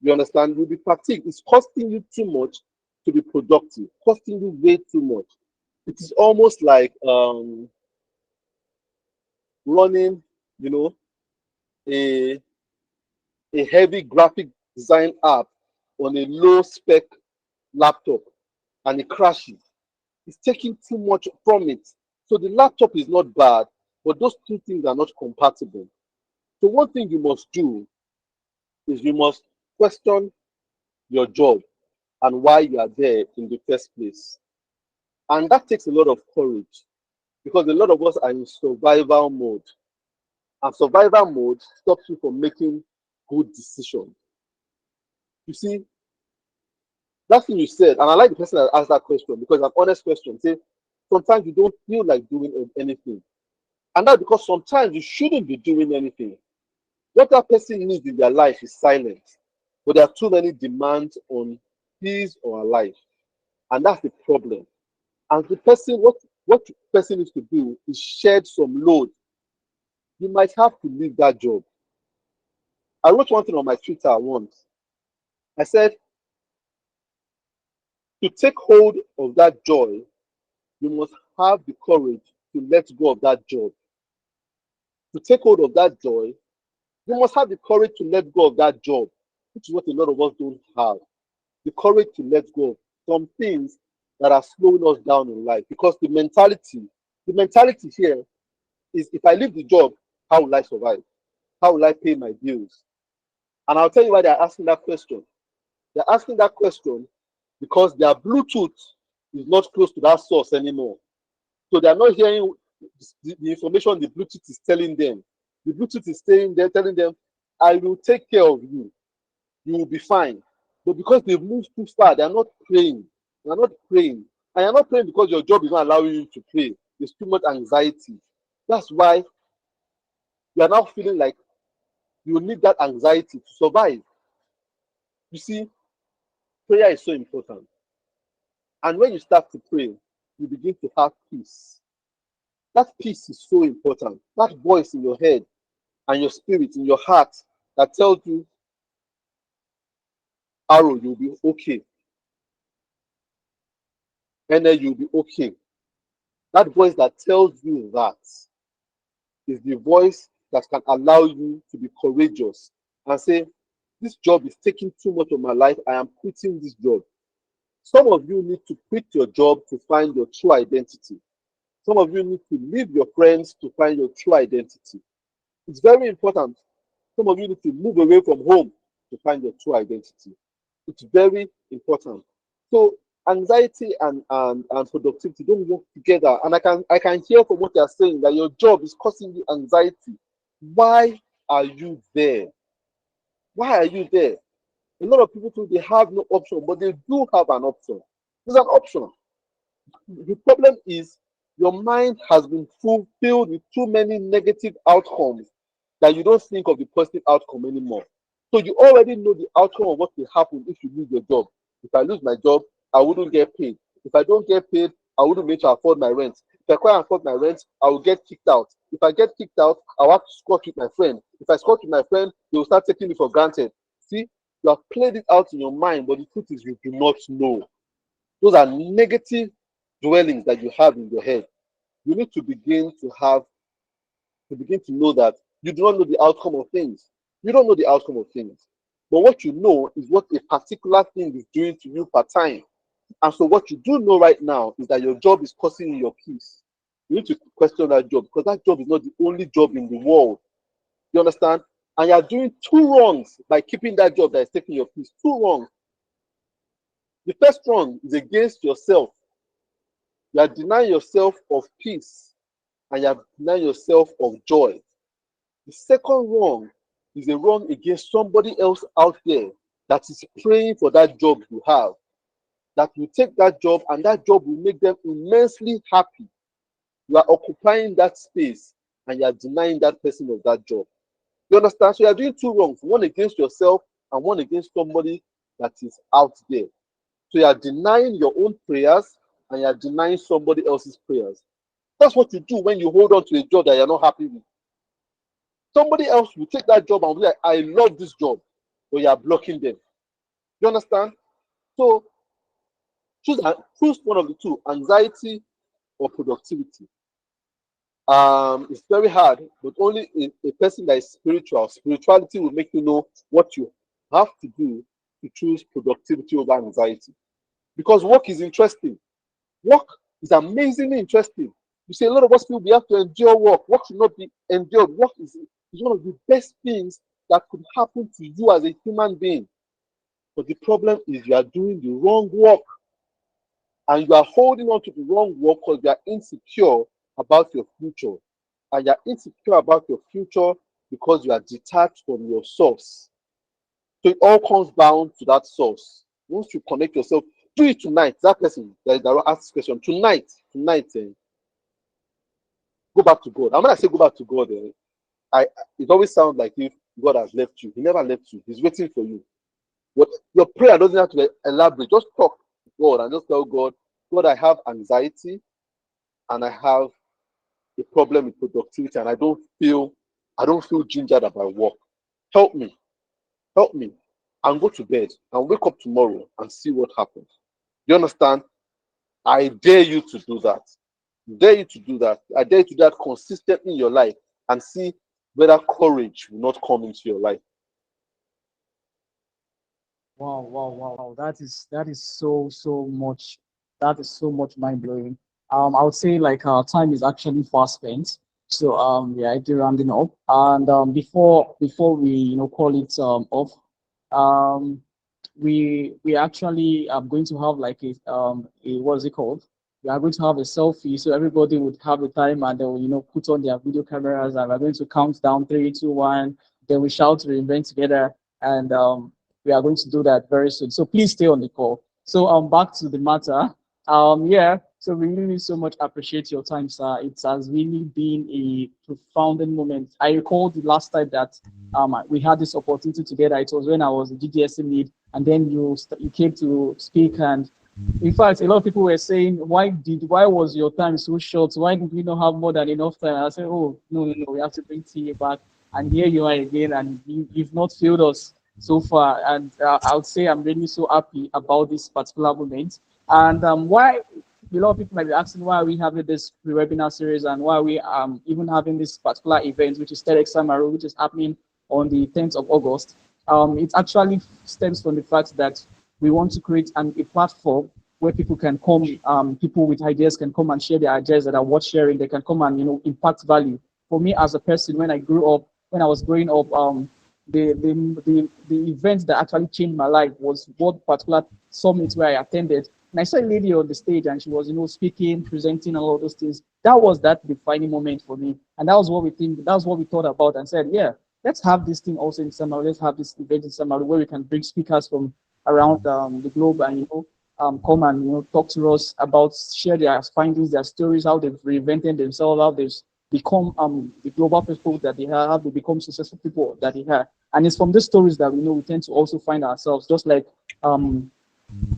You understand? You'll be fatigued. It's costing you too much to be productive, costing you way too much. It is almost like running, you know, a, a heavy graphic design app on a low spec laptop and it crashes. It's taking too much from it. So the laptop is not bad, but those two things are not compatible. So one thing you must do is you must question your job and why you are there in the first place. And that takes a lot of courage because a lot of us are in survival mode. And survival mode stops you from making good decisions. You see, that thing you said, and I like the person that asked that question because it's an honest question. Say, sometimes you don't feel like doing anything. And that's because sometimes you shouldn't be doing anything. What that person needs in their life is silence. But there are too many demands on his or her life. And that's the problem. And the person, what the person needs to do is shed some load. You might have to leave that job. I wrote one thing on my Twitter once. I said, to take hold of that joy, you must have the courage to let go of that job. To take hold of that joy, you must have the courage to let go of that job, which is what a lot of us don't have. The courage to let go of some things that are slowing us down in life. Because the mentality here is if I leave the job, how will I survive? How will I pay my bills? And I'll tell you why they're asking that question. They're asking that question because their Bluetooth is not close to that source anymore. So they're not hearing the information the Bluetooth is telling them. The Bluetooth is saying they're telling them, I will take care of you. You will be fine. But because they've moved too far, they're not praying. They're not praying. And you're not praying because your job is not allowing you to pray. There's too much anxiety. That's why you are now feeling like you need that anxiety to survive. You see, prayer is so important. And when you start to pray, you begin to have peace. That peace is so important. That voice in your head and your spirit, in your heart, that tells you, Arrow, you'll be okay. And then you'll be okay. That voice that tells you that is the voice that can allow you to be courageous and say, this job is taking too much of my life. I am quitting this job. Some of you need to quit your job to find your true identity. Some of you need to leave your friends to find your true identity. It's very important. Some of you need to move away from home to find your true identity. It's very important. So anxiety and productivity don't work together. And I can hear from what you're saying that your job is causing you anxiety. Why are you there? Why are you there? A lot of people think they have no option, but they do have an option. There's an option. The problem is your mind has been filled with too many negative outcomes that you don't think of the positive outcome anymore. So you already know the outcome of what will happen if you lose your job. If I lose my job, I wouldn't get paid. If I don't get paid, I wouldn't be able to afford my rent. If I can't afford my rent, I will get kicked out. If I get kicked out, I'll have to squat with my friend. If I squat with my friend, they will start taking me for granted. See, you have played it out in your mind, but the truth is you do not know. Those are negative dwellings that you have in your head. You need to begin to know that you do not know the outcome of things. You don't know the outcome of things. But what you know is what a particular thing is doing to you per time. And so what you do know right now is that your job is costing you your peace. You need to question that job because that job is not the only job in the world. You understand? and you are doing two wrongs by keeping that job that is taking your peace. Two wrongs. The first wrong is against yourself. You are denying yourself of peace, and you are denying yourself of joy. The second wrong is a wrong against somebody else out there that is praying for that job you have, that will take that job and that job will make them immensely happy. You are occupying that space and you are denying that person of that job. You understand? So you are doing two wrongs, one against yourself and one against somebody that is out there. So you are denying your own prayers and you are denying somebody else's prayers. That's what you do when you hold on to a job that you're not happy with. Somebody else will take that job and be like, I love this job, but you are blocking them. You understand? So choose one of the two, anxiety or productivity. It's very hard, but only a person that is spiritual. Spirituality will make you know what you have to do to choose productivity over anxiety. Because work is interesting. Work is amazingly interesting. You see, a lot of us feel we have to endure work. Work should not be endured. Work is one of the best things that could happen to you as a human being. But the problem is you are doing the wrong work. And you are holding on to the wrong work because you are insecure about your future. And you are insecure about your future because you are detached from your source. So it all comes down to that source. Once you connect yourself, do it tonight. That person that asked this question, tonight, go back to God. And when I say go back to God, it always sounds like if God has left you. He never left you. He's waiting for you. What your prayer doesn't have to elaborate. Just talk to God and just tell God, God, I have anxiety and I have a problem with productivity and I don't feel gingered about work. Help me. Help me. And go to bed and wake up tomorrow and see what happens. You understand? I dare you to do that. Dare you to do that. I dare you to do that consistently in your life and see whether courage will not come into your life. Wow, wow, wow, wow. That is so much. That is so much mind blowing. I would say like our time is actually fast spent. So yeah, I do rounding up. And before we call it off, um we actually are going to have like a what is it called? We are going to have a selfie, so everybody would have a time and they will put on their video cameras and we're going to count down 3, 2, 1. Then we shout to reinvent together, and we are going to do that very soon. So please stay on the call. So back to the matter. Yeah. So we really so much appreciate your time, sir. It has really been a profound moment. I recall the last time that we had this opportunity together. It was when I was a GDSM lead, and then you came to speak. And in fact, a lot of people were saying, why was your time so short? Why did we not have more than enough time? I said, oh no, no, no, we have to bring TA back. And here you are again, and you've not failed us so far. And I would say I'm really so happy about this particular moment. And why a lot of people might be asking, why are we having this webinar series, and why are we even having this particular event, which is TEDx Samaru, which is happening on the 10th of August. It actually stems from the fact that we want to create a platform where people can come, people with ideas can come and share their ideas that are worth sharing. They can come and impact value. For me as a person, when I was growing up, the event that actually changed my life was one particular summit where I attended. And I saw a lady on the stage and she was, speaking, presenting, and all those things. That was that defining moment for me. And that was what we thought about and said, yeah, let's have this thing also in Samaru. Let's have this event in Samaru where we can bring speakers from around the globe and, come and, talk to us about, share their findings, their stories, how they've reinvented themselves, how they've become the global people that they have, how they become successful people that they have. And it's from these stories that we tend to also find ourselves, just like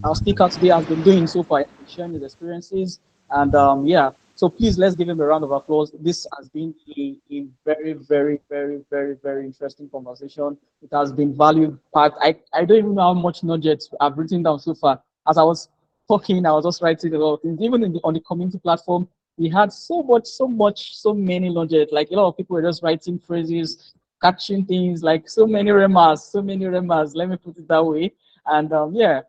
our speaker today has been doing so far, sharing his experiences. And yeah, so please let's give him a round of applause. This has been a very, very, very, very, very interesting conversation. It has been valued part. I don't even know how much knowledge I've written down so far. As I was talking, I was just writing a lot of things. Even on the community platform, we had so many knowledge. Like a lot of people were just writing phrases, catching things, like so many remarks. Let me put it that way. And yeah,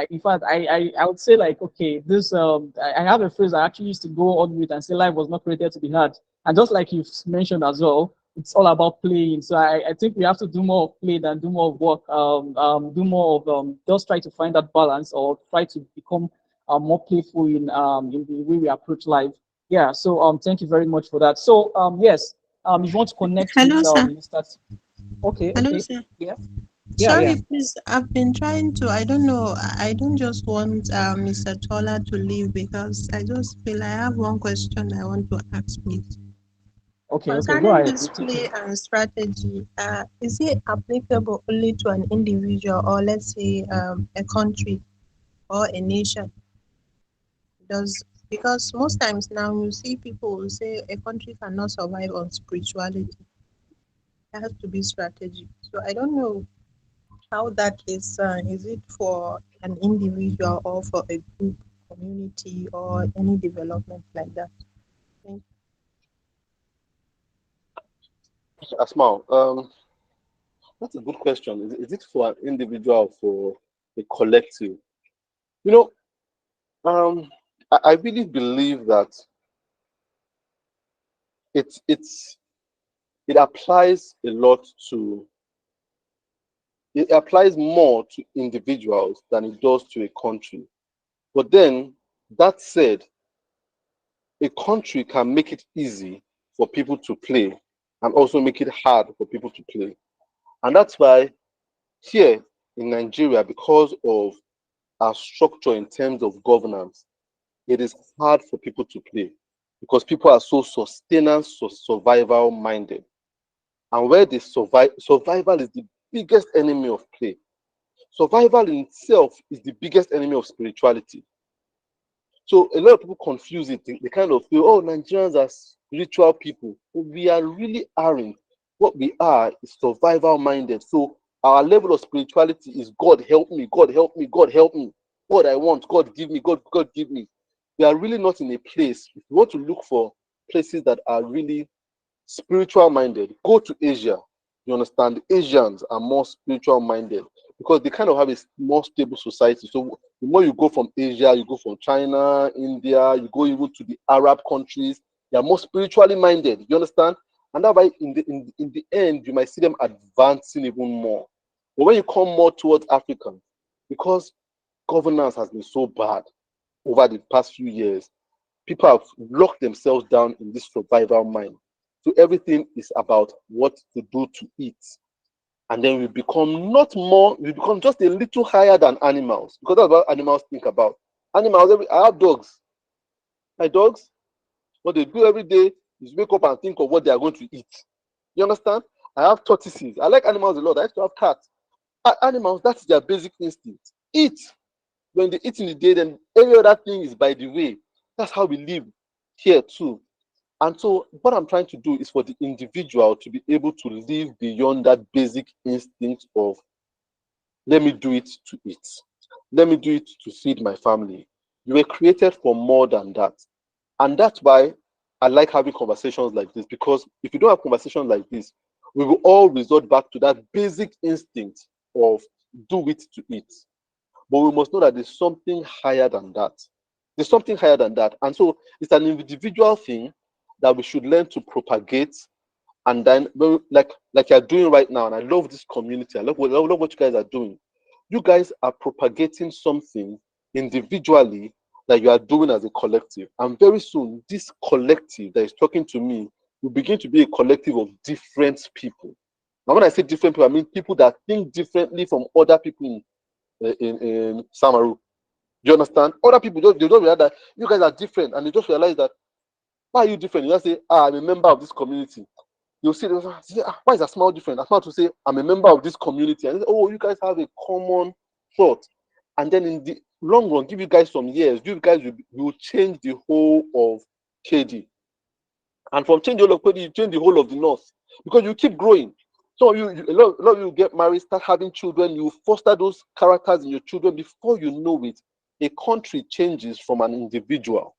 in fact, I would say like, okay, this I have a phrase I actually used to go on with and say life was not created to be hard. And just like you've mentioned as well, it's all about playing. So I think we have to do more of play than do more of work. Do more of just try to find that balance or try to become more playful in the way we approach life. Yeah. So thank you very much for that. So yes, if you want to connect with Hello, sir. Mr. Okay, Hello, okay, sir. yeah, yeah, yeah. Sorry, please. I've been trying to. I don't know. I don't just want Mr. Tola to leave because I just feel I have one question I want to ask, please. Okay, okay, go Concerning ahead. this We'll take it. play and strategy, is it applicable only to an individual or let's say a country or a nation? Does because most times now you see people will say a country cannot survive on spirituality. It has to be strategy. So I don't know how that is it for an individual or for a group, community, or any development like that? Thank Asma, that's a good question. Is it for an individual or for a collective? You know, I really believe that it's it applies a lot to it applies more to individuals than it does to a country. But then that said, a country can make it easy for people to play and also make it hard for people to play. And that's why here in Nigeria, because of our structure in terms of governance, it is hard for people to play because people are so sustenance, so survival minded. And where they survive, survival is the biggest enemy of play. Survival in itself is the biggest enemy of spirituality. So a lot of people confuse it. They kind of feel, oh, Nigerians are spiritual people. But we are really aren't. What we are is survival minded. So our level of spirituality is God help me, God help me, God help me. God I want, God give me, God give me. We are really not in a place. If you want to look for places that are really spiritual minded, go to Asia. You understand? The Asians are more spiritual minded because they kind of have a more stable society. So the more you go from Asia, you go from China, India, you go even to the Arab countries, they are more spiritually minded. You understand? And that way, in the end, you might see them advancing even more. But when you come more towards Africa, because governance has been so bad over the past few years, people have locked themselves down in this survival mind. So everything is about what to do to eat. And then we become not more, we become just a little higher than animals. Because that's what animals think about. Animals, I have dogs. My dogs, what they do every day is wake up and think of what they are going to eat. You understand? I have tortoises. I like animals a lot. I used to have cats. Animals, that's their basic instinct. Eat. When they eat in the day, then every other thing is by the way. That's how we live here too. And so, what I'm trying to do is for the individual to be able to live beyond that basic instinct of let me do it to eat, let me do it to feed my family. You were created for more than that. And that's why I like having conversations like this because if you don't have conversations like this, we will all resort back to that basic instinct of do it to eat. But we must know that there's something higher than that. There's something higher than that. And so it's an individual thing that we should learn to propagate. And then, like you're doing right now, and I love this community. I love what you guys are doing. You guys are propagating something individually that you are doing as a collective. And very soon, this collective that is talking to me will begin to be a collective of different people. Now, when I say different people, I mean people that think differently from other people in Samaru. Do you understand? Other people they don't realize that you guys are different, and they just realize that why are you different? You just say, I'm a member of this community. You'll see, why is Asma different? Asma to say, I'm a member of this community, and say, oh, you guys have a common thought, and then in the long run, give you guys some years, you guys will change the whole of KD, and from change the whole of KD, you change the whole of the North because you keep growing. So a lot of you get married, start having children, you foster those characters in your children. Before you know it, a country changes from an individual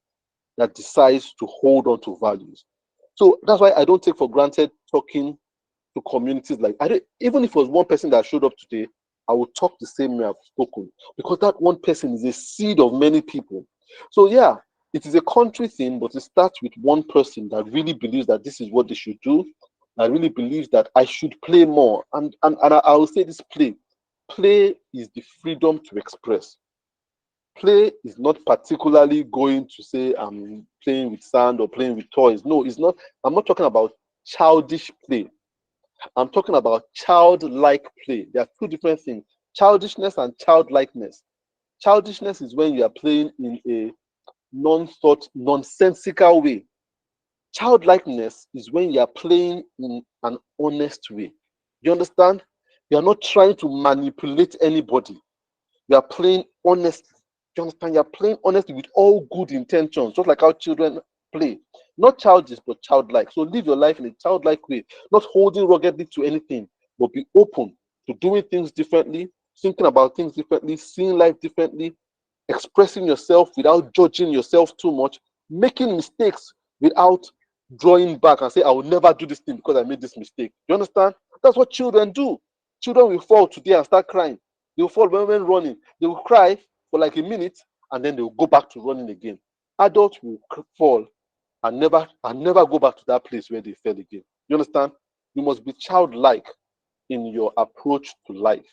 that decides to hold on to values. So that's why I don't take for granted talking to communities like I don't, even if it was one person that showed up today, I would talk the same way I've spoken because that one person is a seed of many people. So yeah, it is a country thing, but it starts with one person that really believes that this is what they should do, I really believe that I should play more. And I will say this: play is the freedom to express. Play is not particularly going to say I'm playing with sand or playing with toys. No, it's not. I'm not talking about childish play. I'm talking about childlike play. There are two different things: childishness and childlikeness. Childishness is when you are playing in a non-thought, nonsensical way. Childlikeness is when you are playing in an honest way. You understand? You are not trying to manipulate anybody. You are playing honestly. You understand? You are playing honestly with all good intentions, just like how children play. Not childish, but childlike. So live your life in a childlike way, not holding ruggedly to anything, but be open to doing things differently, thinking about things differently, seeing life differently, expressing yourself without judging yourself too much, making mistakes without drawing back and say, I will never do this thing because I made this mistake. You understand? That's what children do. Children will fall today and start crying. They will fall when running. They will cry for like a minute and then they will go back to running again. Adults will fall and never go back to that place where they fell again. You understand? You must be childlike in your approach to life,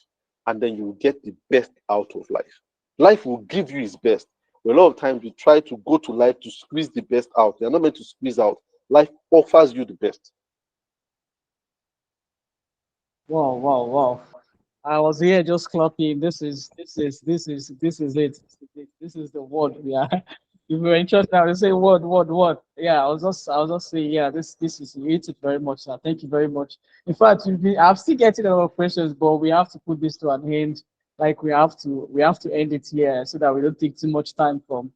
and then you will get the best out of life. Life will give you its best. But a lot of times you try to go to life to squeeze the best out. You're not meant to squeeze out. Life offers you the best. Wow, wow, wow. I was here just clocking. This is it. This is the word. Yeah. If you were interested, I would say word. Yeah, I was just saying, yeah, this is you eat it very much, sir. Thank you very much. In fact, I'm still getting a lot of questions, but we have to put this to an end. Like we have to end it here so that we don't take too much time from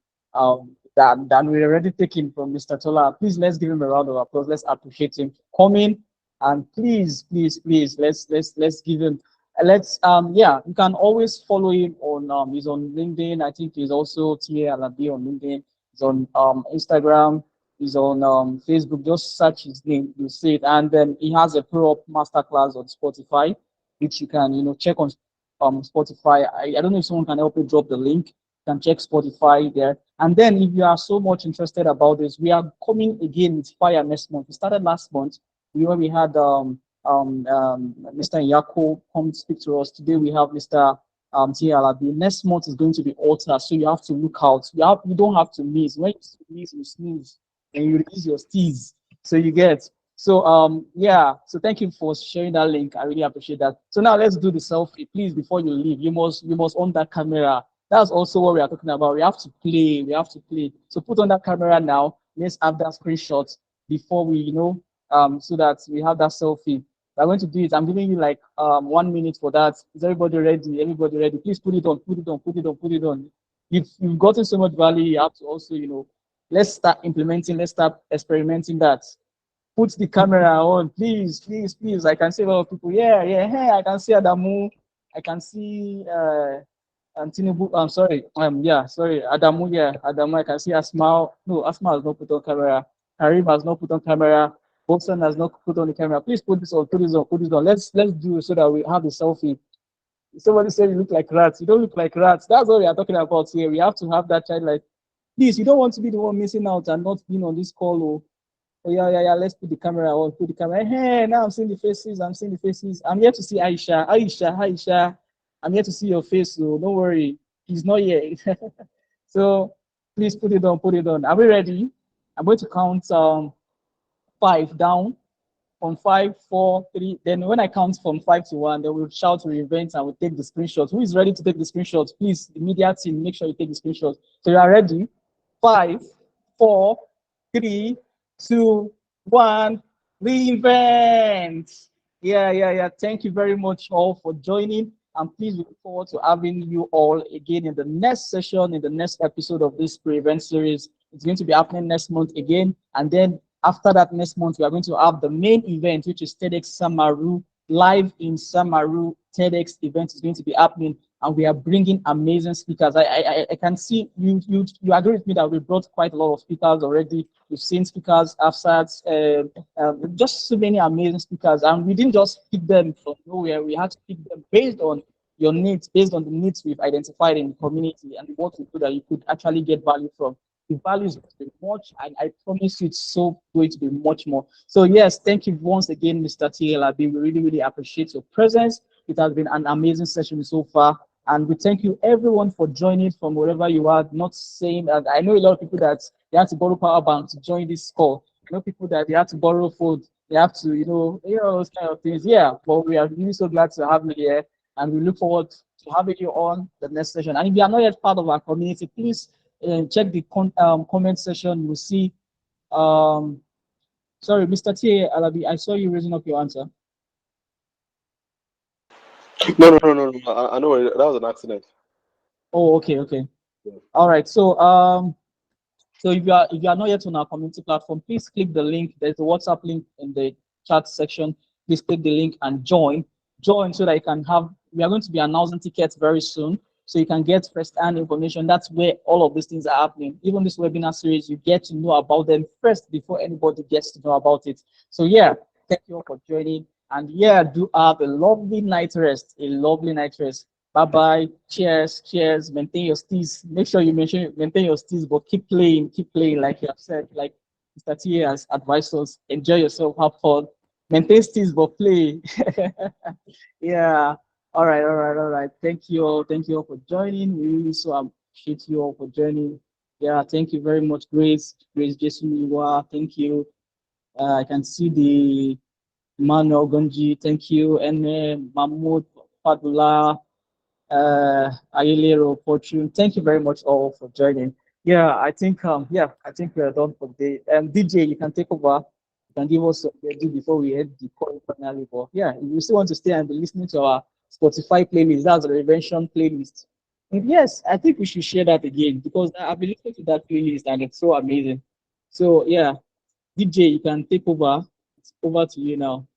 than we already taken from Mr. Tola. Please let's give him a round of applause. Let's appreciate him coming, and please let's give him let's yeah, you can always follow him on he's on LinkedIn. I think he's also TA Alabi on LinkedIn. He's on Instagram. He's on Facebook. Just search his name, you see it. And then he has a ProUp Masterclass on Spotify, which you can check on Spotify. I don't know if someone can help you drop the link. You can check Spotify there. And then if you are so much interested about this, we are coming again with Fire next month. We started last month. We had Mr. Yako come speak to us. Today we have Mr. T. Alabi. Next month is going to be Altar, so you have to look out. You don't have to miss. When you miss, you snooze, and you release your steez. So you get. So yeah. So thank you for sharing that link. I really appreciate that. So now let's do the selfie, please. Before you leave, you must on that camera. That's also what we are talking about. We have to play. We have to play. So put on that camera now. Let's have that screenshot before we so that we have that selfie. We're going to do it. I'm giving you like 1 minute for that. Is everybody ready? Everybody ready? Please put it on, put it on, put it on, put it on. If you've gotten so much value, you have to also, let's start implementing, let's start experimenting that. Put the camera on, please. I can see a lot of people. Yeah. Hey, I can see Adamu. I can see Tinubu. I'm sorry. Yeah, sorry. Adamu, yeah. Adamu, I can see Asma. No, Asma has not put on camera. Karim has not put on camera. Boxon has not put on the camera. Please put this on, put this on, put this on. Let's do it so that we have the selfie. Somebody said you look like rats. You don't look like rats. That's what we are talking about here. We have to have that child like, please, you don't want to be the one missing out and not being on this call. Oh yeah. Let's put the camera on, put the camera. Hey, now I'm seeing the faces. I'm here to see Aisha. I'm here to see your face, so don't worry. He's not here. So please put it on, put it on. Are we ready? I'm going to count 5 down. From 5, 4, 3. Then when I count from 5 to 1, then we'll shout to events and we'll take the screenshots. Who is ready to take the screenshots? Please, the media team, make sure you take the screenshots. So you are ready? 5, 4, 3, 2, 1. Reinvent. Yeah. Thank you very much all for joining. And please look forward to having you all again in the next session, in the next episode of this pre-event series. It's going to be happening next month again. And then after that, next month, we are going to have the main event, which is TEDx Samaru, live in Samaru. TEDx event is going to be happening, and we are bringing amazing speakers. I can see you agree with me that we brought quite a lot of speakers already. We've seen speakers, AFSATs, just so many amazing speakers, and we didn't just pick them from nowhere. We had to pick them based on your needs, based on the needs we've identified in the community and what we could that you could actually get value from. the value is going to be much, and I promise you it's so going to be much more. So yes, thank you once again, Mr. TLRB. We really, really appreciate your presence. It has been an amazing session so far. And we thank you everyone for joining from wherever you are. Not saying that I know a lot of people that they have to borrow power bank to join this call. I know people that they have to borrow food, they have to, those kind of things. Yeah, but we are really so glad to have you here, and we look forward to having you on the next session. And if you are not yet part of our community, please check the comment section. You'll see. Um, sorry, Mr. T. Alabi, I saw you raising up your answer. No. I know that was an accident. Oh, okay, okay. Yeah. All right. So if you are not yet on our community platform, please click the link. There's a WhatsApp link in the chat section. Please click the link and join. Join so that you can have. We are going to be announcing tickets very soon, so you can get first-hand information. That's where all of these things are happening. Even this webinar series, you get to know about them first before anybody gets to know about it. So yeah, thank you all for joining. And yeah, do have a lovely night rest. A lovely night rest. Bye bye. Cheers. Cheers. Maintain your steez. Make sure you maintain your steez, but keep playing. Keep playing, like you have said, like Mr. T has advised us. Enjoy yourself. Have fun. Maintain steez, but play. Yeah. All right. All right. All right. Thank you all. Thank you all for joining. We really so appreciate you all for joining. Yeah. Thank you very much, Grace. Grace Jason. Thank you. I can see the Manuel Gonji. Thank you. And Mahmoud Fadullah, Ayelero, Fortune. Thank you very much all for joining. Yeah, I think we're done for the day. DJ, you can take over. You can give us a do before we end the call finally. But yeah, if you still want to stay and be listening to our Spotify playlist, that's a Revention playlist. And yes, I think we should share that again because I've been listening to that playlist and it's so amazing. So yeah, DJ, you can take over. It's over to you now.